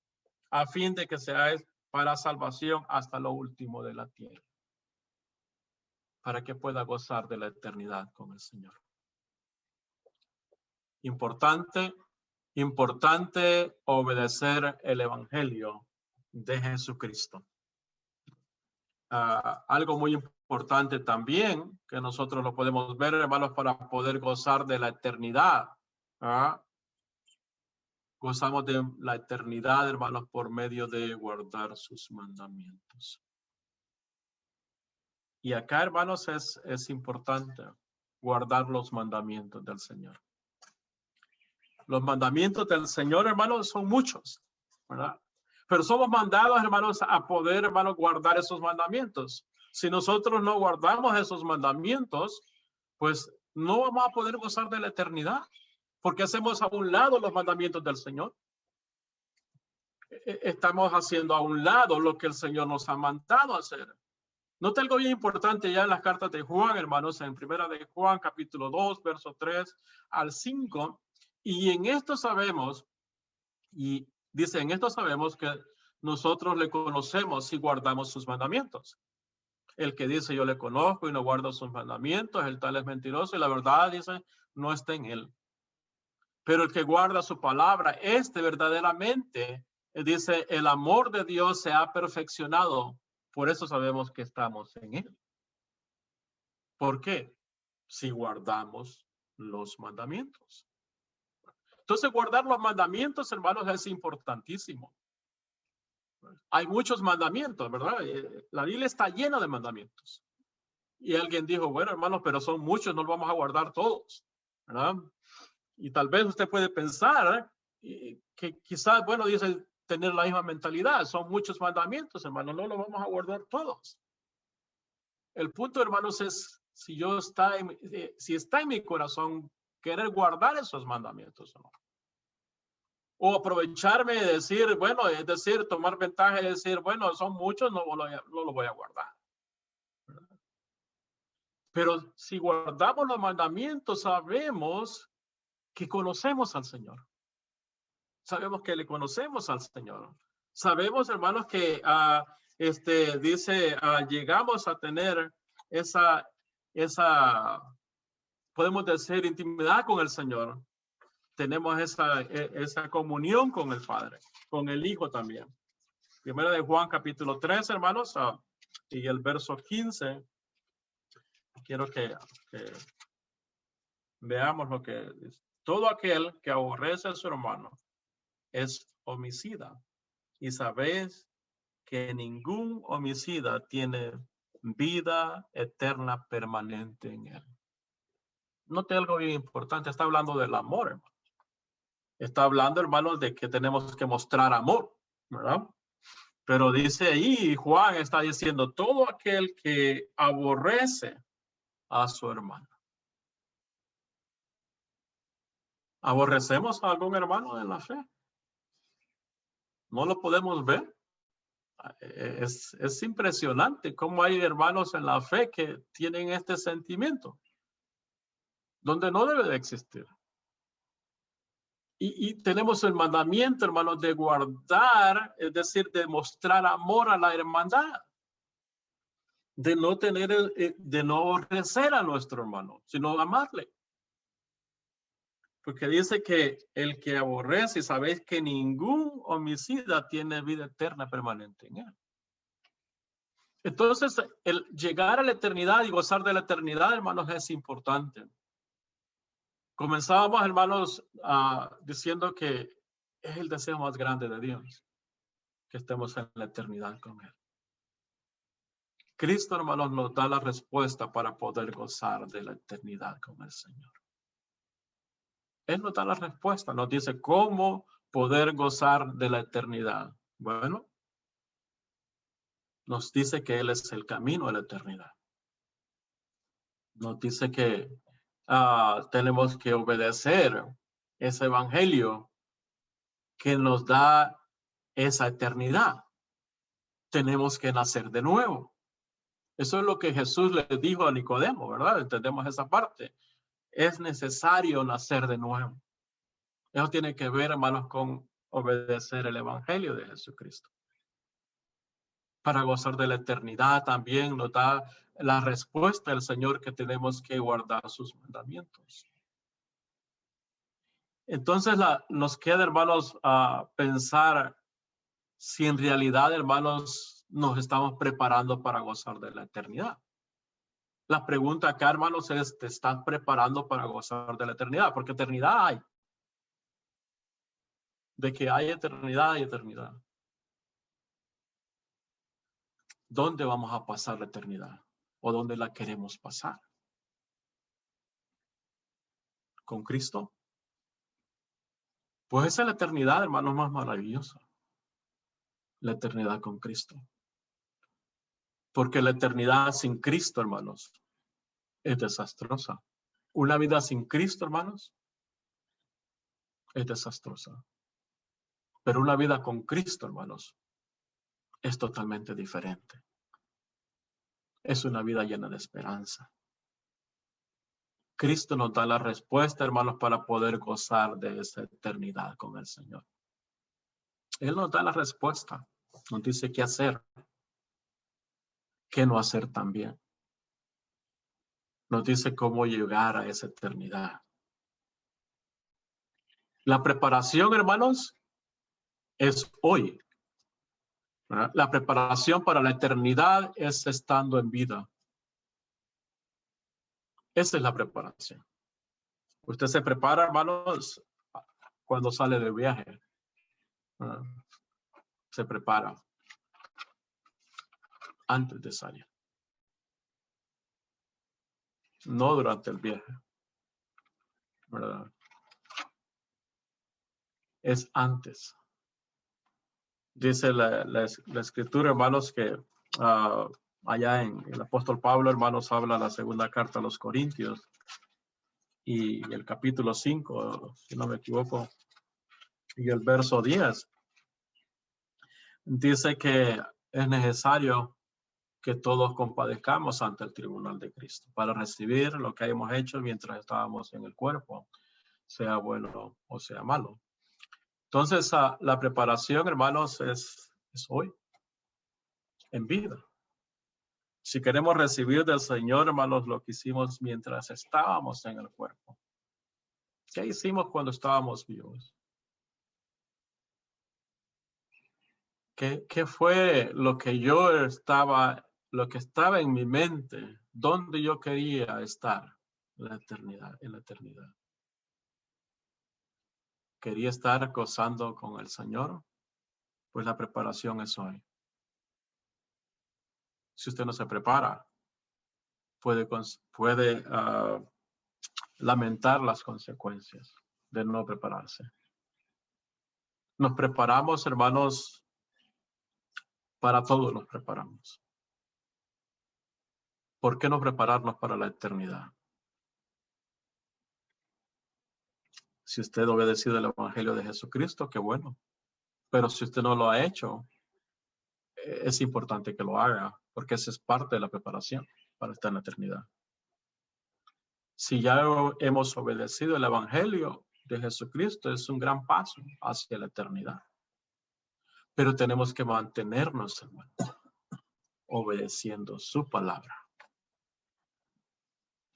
a fin de que seáis para salvación hasta lo último de la tierra. para que pueda gozar de la eternidad con el Señor. Importante obedecer el evangelio de Jesucristo. Algo muy importante también que nosotros lo podemos ver, hermanos, para poder gozar de la eternidad. Gozamos de la eternidad, hermanos, por medio de guardar sus mandamientos. Y acá, hermanos, es importante guardar los mandamientos del Señor. Los mandamientos del Señor, hermanos, son muchos, ¿verdad? Pero somos mandados, hermanos, a poder, hermanos, guardar esos mandamientos. Si nosotros no guardamos esos mandamientos, pues no vamos a poder gozar de la eternidad, porque hacemos a un lado los mandamientos del Señor. Estamos haciendo a un lado lo que el Señor nos ha mandado hacer. Nota algo bien importante ya en las cartas de Juan, hermanos, en primera de Juan, capítulo 2, verso 3 al 5. Y en esto sabemos, y dice, en esto sabemos que nosotros le conocemos si guardamos sus mandamientos. El que dice yo le conozco y no guardo sus mandamientos, el tal es mentiroso y la verdad, dice, no está en él. Pero el que guarda su palabra, verdaderamente, dice, el amor de Dios se ha perfeccionado. Por eso sabemos que estamos en él. ¿Por qué? Si guardamos los mandamientos. Entonces, guardar los mandamientos, hermanos, es importantísimo. Hay muchos mandamientos, ¿verdad? La Biblia está llena de mandamientos. Y alguien dijo, bueno, hermanos, pero son muchos, no los vamos a guardar todos, ¿verdad? Y tal vez usted puede pensar que quizás, bueno, dice tener la misma mentalidad. Son muchos mandamientos, hermanos, no los vamos a guardar todos. El punto, hermanos, es si está en mi corazón querer guardar esos mandamientos, ¿no? O aprovecharme de decir, bueno, es decir, tomar ventaja y decir, bueno, son muchos, no lo voy a guardar. ¿Verdad? Pero si guardamos los mandamientos, sabemos que conocemos al Señor. Sabemos que le conocemos al Señor. Sabemos, hermanos, que llegamos a tener esa, podemos decir, intimidad con el Señor. Tenemos esa comunión con el Padre, con el Hijo también. Primera de Juan, capítulo 3, hermanos, y el verso 15. Quiero que veamos lo que dice. Todo aquel que aborrece a su hermano es homicida. Y sabéis que ningún homicida tiene vida eterna permanente en él. Note algo bien importante. Está hablando del amor, hermano. Está hablando, hermanos, de que tenemos que mostrar amor, ¿verdad? Pero dice ahí, Juan está diciendo, todo aquel que aborrece a su hermano. ¿Aborrecemos a algún hermano en la fe? ¿No lo podemos ver? Es impresionante cómo hay hermanos en la fe que tienen este sentimiento, donde no debe de existir. Y tenemos el mandamiento, hermanos, de guardar, es decir, de mostrar amor a la hermandad, de no aborrecer a nuestro hermano, sino amarle. Porque dice que el que aborrece, sabéis que ningún homicida tiene vida eterna permanente en él. Entonces, el llegar a la eternidad y gozar de la eternidad, hermanos, es importante. Comenzábamos, hermanos, diciendo que es el deseo más grande de Dios, que estemos en la eternidad con Él. Cristo, hermanos, nos da la respuesta para poder gozar de la eternidad con el Señor. Él nos da la respuesta, nos dice cómo poder gozar de la eternidad. Bueno, nos dice que Él es el camino a la eternidad. Nos dice que tenemos que obedecer ese evangelio que nos da esa eternidad. Tenemos que nacer de nuevo. Eso es lo que Jesús le dijo a Nicodemo, ¿verdad? Entendemos esa parte. Es necesario nacer de nuevo. Eso tiene que ver, hermanos, con obedecer el evangelio de Jesucristo. para gozar de la eternidad. También nos da la respuesta del Señor que tenemos que guardar sus mandamientos. Entonces nos queda, hermanos, pensar si en realidad, hermanos, nos estamos preparando para gozar de la eternidad. La pregunta acá, hermanos, es, ¿te estás preparando para gozar de la eternidad? Porque eternidad hay. De que hay eternidad, hay eternidad. ¿Dónde vamos a pasar la eternidad? ¿O dónde la queremos pasar? ¿Con Cristo? Pues esa es la eternidad, hermanos, más maravillosa. La eternidad con Cristo. Porque la eternidad sin Cristo, hermanos, es desastrosa. Una vida sin Cristo, hermanos, es desastrosa. Pero una vida con Cristo, hermanos, es totalmente diferente. Es una vida llena de esperanza. Cristo nos da la respuesta, hermanos, para poder gozar de esa eternidad con el Señor. Él nos da la respuesta. Nos dice qué hacer, qué no hacer también. Nos dice cómo llegar a esa eternidad. La preparación, hermanos, es hoy. ¿Verdad? La preparación para la eternidad es estando en vida. Esa es la preparación. Usted se prepara, hermanos, cuando sale de viaje. ¿Verdad? Se prepara antes de salir. No durante el viaje. ¿Verdad? Es antes. Dice la escritura, hermanos, que allá en el apóstol Pablo, hermanos, habla la segunda carta a los Corintios y el capítulo 5, si no me equivoco, y el verso 10. Dice que es necesario que todos compadezcamos ante el tribunal de Cristo para recibir lo que hayamos hecho mientras estábamos en el cuerpo, sea bueno o sea malo. Entonces, la preparación, hermanos, es hoy, en vida. Si queremos recibir del Señor, hermanos, lo que hicimos mientras estábamos en el cuerpo. ¿Qué hicimos cuando estábamos vivos? ¿Qué fue lo que estaba en mi mente? ¿Dónde yo quería estar en la eternidad? ¿Quería estar gozando con el Señor? Pues la preparación es hoy. Si usted no se prepara, puede lamentar las consecuencias de no prepararse. Nos preparamos, hermanos, para todo nos preparamos. ¿Por qué no prepararnos para la eternidad? Si usted ha obedecido el Evangelio de Jesucristo, qué bueno. Pero si usted no lo ha hecho, es importante que lo haga, porque esa es parte de la preparación para estar en la eternidad. Si ya hemos obedecido el Evangelio de Jesucristo, es un gran paso hacia la eternidad. Pero tenemos que mantenernos, hermanos, obedeciendo su palabra.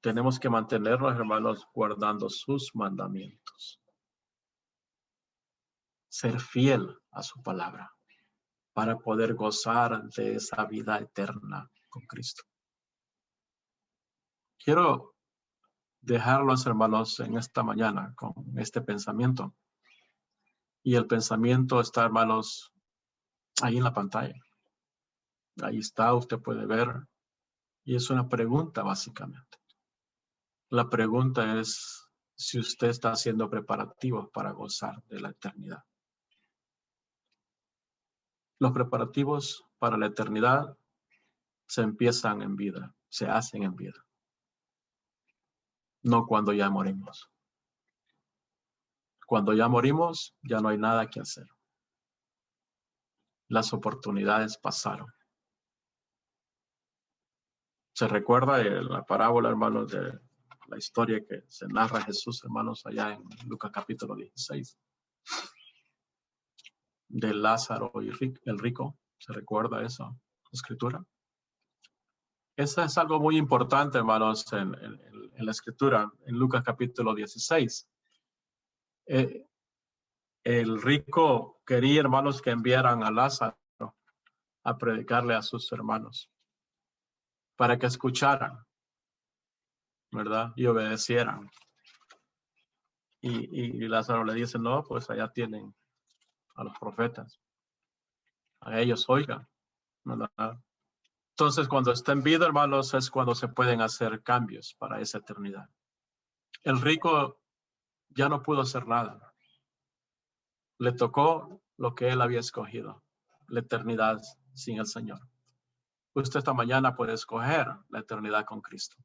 Tenemos que mantenernos, hermanos, guardando sus mandamientos. Ser fiel a su palabra para poder gozar de esa vida eterna con Cristo. Quiero dejarlos, hermanos, en esta mañana con este pensamiento. Y el pensamiento está, hermanos, ahí en la pantalla. Ahí está, usted puede ver. Y es una pregunta, básicamente. La pregunta es si usted está haciendo preparativos para gozar de la eternidad. Los preparativos para la eternidad se empiezan en vida, se hacen en vida. No cuando ya morimos. Cuando ya morimos, ya no hay nada que hacer. Las oportunidades pasaron. Se recuerda la parábola, hermanos, de la historia que se narra Jesús, hermanos, allá en Lucas capítulo 16. De Lázaro y el rico. ¿Se recuerda eso? escritura. Eso es algo muy importante, hermanos, en la escritura, en Lucas capítulo 16. El rico quería, hermanos, que enviaran a Lázaro a predicarle a sus hermanos para que escucharan, ¿verdad? Y obedecieran. Y Lázaro le dice, no, pues allá tienen a los profetas. A ellos oigan, ¿verdad? Entonces, cuando está en vida, hermanos, es cuando se pueden hacer cambios para esa eternidad. El rico ya no pudo hacer nada. Le tocó lo que él había escogido, la eternidad sin el Señor. Usted esta mañana puede escoger la eternidad con Cristo.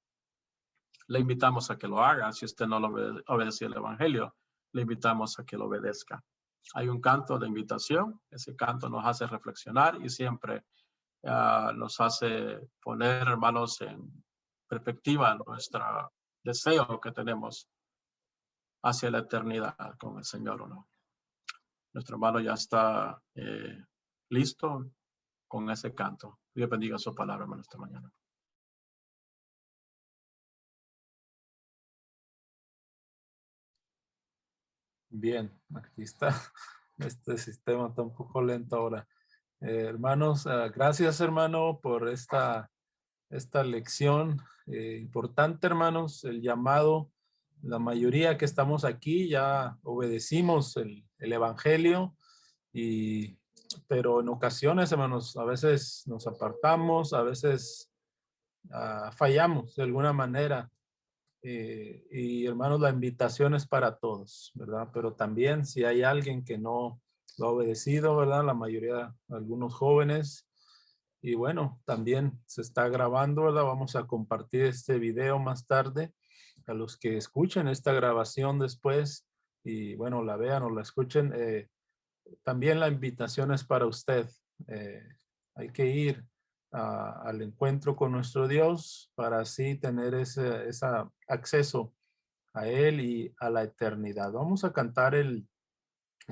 Le invitamos a que lo haga. Si usted no lo obedece el Evangelio, le invitamos a que lo obedezca. Hay un canto de invitación. Ese canto nos hace reflexionar y siempre nos hace poner, hermanos, en perspectiva nuestro deseo que tenemos hacia la eternidad con el Señor o no. Nuestro hermano ya está listo con ese canto. Dios bendiga su palabra, hermano, esta mañana. Bien, aquí está. Este sistema está un poco lento ahora. Hermanos, gracias, hermano, por esta lección importante, hermanos. El llamado, la mayoría que estamos aquí ya obedecimos el Evangelio, pero en ocasiones, hermanos, a veces nos apartamos, a veces fallamos de alguna manera. Y hermanos, la invitación es para todos, ¿verdad? Pero también si hay alguien que no lo ha obedecido, ¿verdad? La mayoría, algunos jóvenes. Y bueno, también se está grabando, ¿verdad? Vamos a compartir este video más tarde a los que escuchen esta grabación después y bueno, la vean o la escuchen. También la invitación es para usted. Hay que ir al encuentro con nuestro Dios para así tener ese acceso a Él y a la eternidad. Vamos a cantar el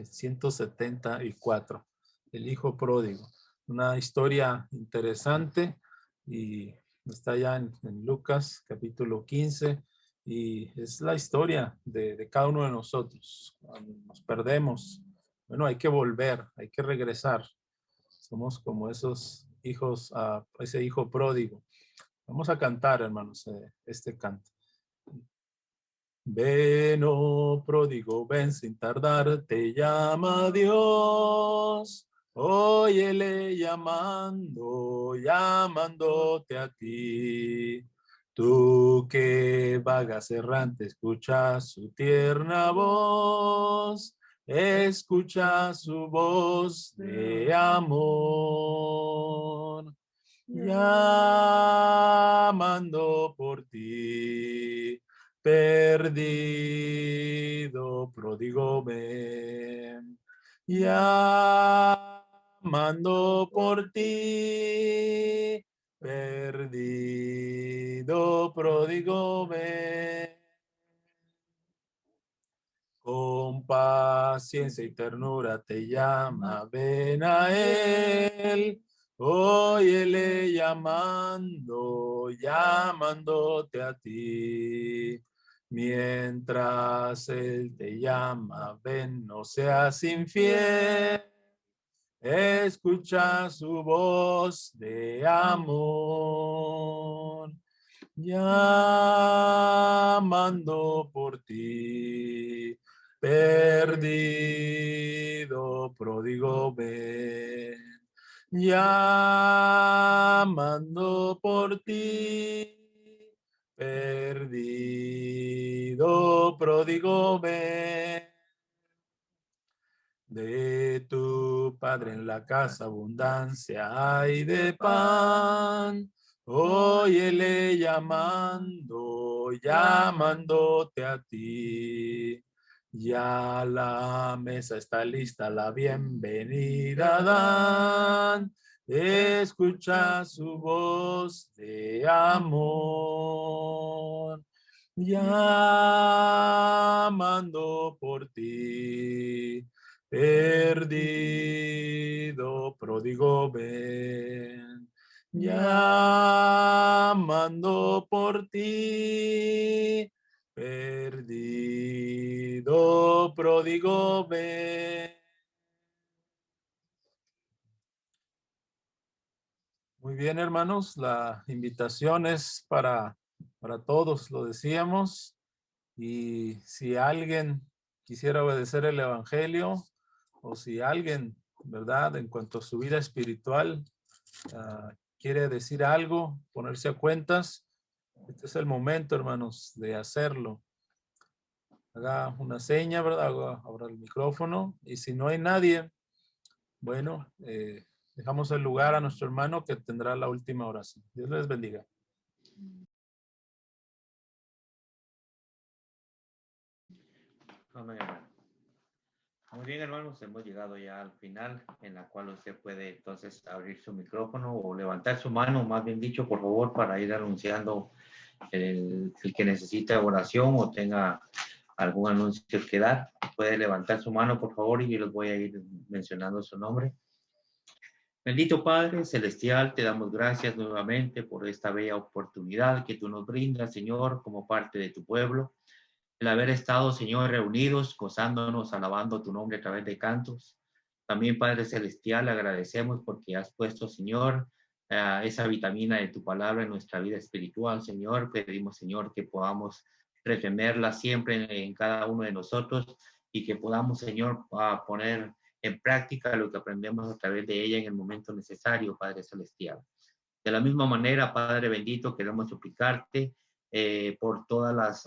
174, el Hijo Pródigo. Una historia interesante y está ya en Lucas capítulo 15 y es la historia de cada uno de nosotros. Cuando nos perdemos, bueno, hay que volver, hay que regresar. Somos como esos hijos, ese hijo pródigo. Vamos a cantar, hermanos, este canto. Ven, oh pródigo, ven sin tardar, te llama Dios. Óyele llamando, llamándote a ti. Tú que vagas errante, escucha su tierna voz. Escucha su voz de amor, llamando por ti. Perdido, pródigo, ven, llamando por ti. Perdido, pródigo, ven. Con paciencia y ternura te llama, ven a Él. Óyele llamando, llamándote a ti. Mientras Él te llama, ven, no seas infiel. Escucha su voz de amor, llamando por ti. Perdido, pródigo, ven, llamando por ti. Perdido, pródigo, ven. De tu Padre en la casa abundancia hay de pan. Óyele llamando, llamándote a ti. Ya la mesa está lista, la bienvenida dan. Escucha su voz de amor, llamando por ti. Perdido, pródigo, ven, llamando por ti, perdido pródigo ven. Muy bien, hermanos, la invitación es para todos, lo decíamos, y si alguien quisiera obedecer el evangelio, o si alguien, ¿verdad?, en cuanto a su vida espiritual, quiere decir algo, ponerse a cuentas, este es el momento, hermanos, de hacerlo. Haga una seña, ¿verdad? Abra el micrófono, y si no hay nadie, bueno, dejamos el lugar a nuestro hermano que tendrá la última oración. Dios les bendiga. Amén, hermano. Muy bien, hermanos, hemos llegado ya al final, en la cual usted puede entonces abrir su micrófono o levantar su mano, más bien dicho, por favor, para ir anunciando el que necesita oración o tenga algún anuncio que dar. Puede levantar su mano, por favor, y yo les voy a ir mencionando su nombre. Bendito Padre Celestial, te damos gracias nuevamente por esta bella oportunidad que tú nos brindas, Señor, como parte de tu pueblo. El haber estado, Señor, reunidos, gozándonos, alabando tu nombre a través de cantos. También, Padre Celestial, agradecemos porque has puesto, Señor, esa vitamina de tu palabra en nuestra vida espiritual, Señor. Pedimos, Señor, que podamos retenerla siempre en cada uno de nosotros y que podamos, Señor, poner en práctica lo que aprendemos a través de ella en el momento necesario, Padre Celestial. De la misma manera, Padre bendito, queremos suplicarte por todas las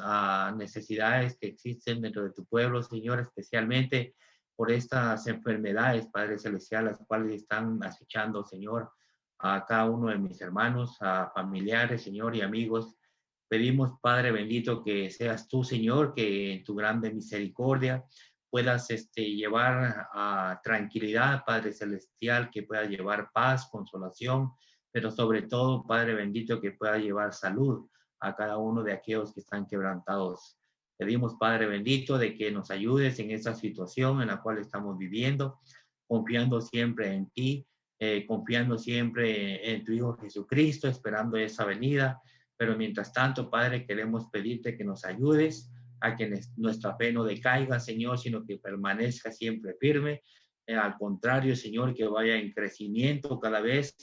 necesidades que existen dentro de tu pueblo, Señor, especialmente por estas enfermedades, Padre Celestial, las cuales están acechando, Señor, a cada uno de mis hermanos, a familiares, Señor, y amigos. Pedimos, Padre bendito, que seas tú, Señor, que en tu grande misericordia puedas llevar a tranquilidad, Padre Celestial, que pueda llevar paz, consolación, pero sobre todo, Padre bendito, que pueda llevar salud a cada uno de aquellos que están quebrantados. Pedimos, Padre bendito, de que nos ayudes en esta situación en la cual estamos viviendo, confiando siempre en ti, confiando siempre en tu Hijo Jesucristo, esperando esa venida. Pero mientras tanto, Padre, queremos pedirte que nos ayudes a que nuestra fe no decaiga, Señor, sino que permanezca siempre firme. Al contrario, Señor, que vaya en crecimiento cada vez,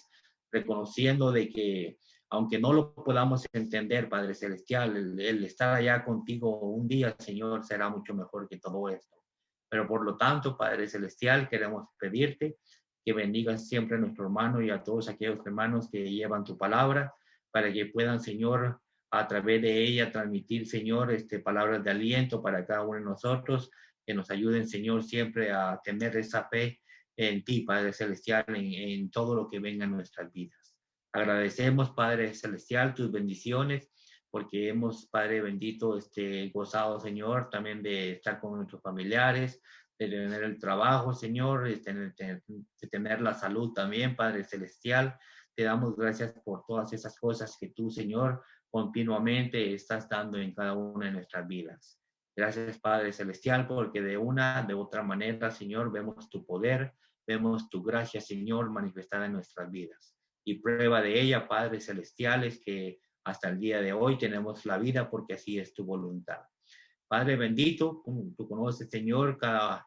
reconociendo de que aunque no lo podamos entender, Padre Celestial, el estar allá contigo un día, Señor, será mucho mejor que todo esto. Pero por lo tanto, Padre Celestial, queremos pedirte que bendigas siempre a nuestro hermano y a todos aquellos hermanos que llevan tu palabra, para que puedan, Señor, a través de ella transmitir, Señor, palabras de aliento para cada uno de nosotros, que nos ayuden, Señor, siempre a tener esa fe en ti, Padre Celestial, en todo lo que venga en nuestras vidas. Agradecemos, Padre Celestial, tus bendiciones, porque hemos, Padre bendito, gozado, Señor, también de estar con nuestros familiares, de tener el trabajo, Señor, de tener la salud también, Padre Celestial. Te damos gracias por todas esas cosas que tú, Señor, continuamente estás dando en cada una de nuestras vidas. Gracias, Padre Celestial, porque de una, de otra manera, Señor, vemos tu poder, vemos tu gracia, Señor, manifestada en nuestras vidas. Y prueba de ella, Padre Celestial, es que hasta el día de hoy tenemos la vida porque así es tu voluntad. Padre bendito, tú conoces, Señor, cada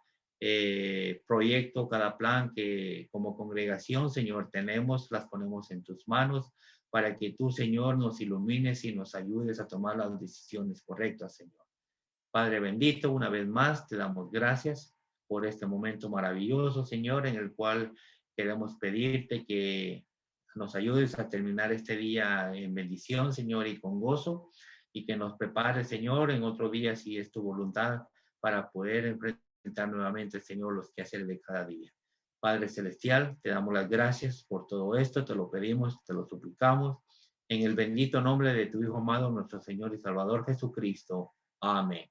proyecto, cada plan que como congregación, Señor, tenemos, las ponemos en tus manos para que tú, Señor, nos ilumines y nos ayudes a tomar las decisiones correctas, Señor. Padre bendito, una vez más te damos gracias por este momento maravilloso, Señor, en el cual queremos pedirte que nos ayudes a terminar este día en bendición, Señor, y con gozo, y que nos prepares, Señor, en otro día, si es tu voluntad, para poder enfrentar nuevamente, Señor, los quehaceres de cada día. Padre Celestial, te damos las gracias por todo esto, te lo pedimos, te lo suplicamos, en el bendito nombre de tu Hijo amado, nuestro Señor y Salvador Jesucristo. Amén.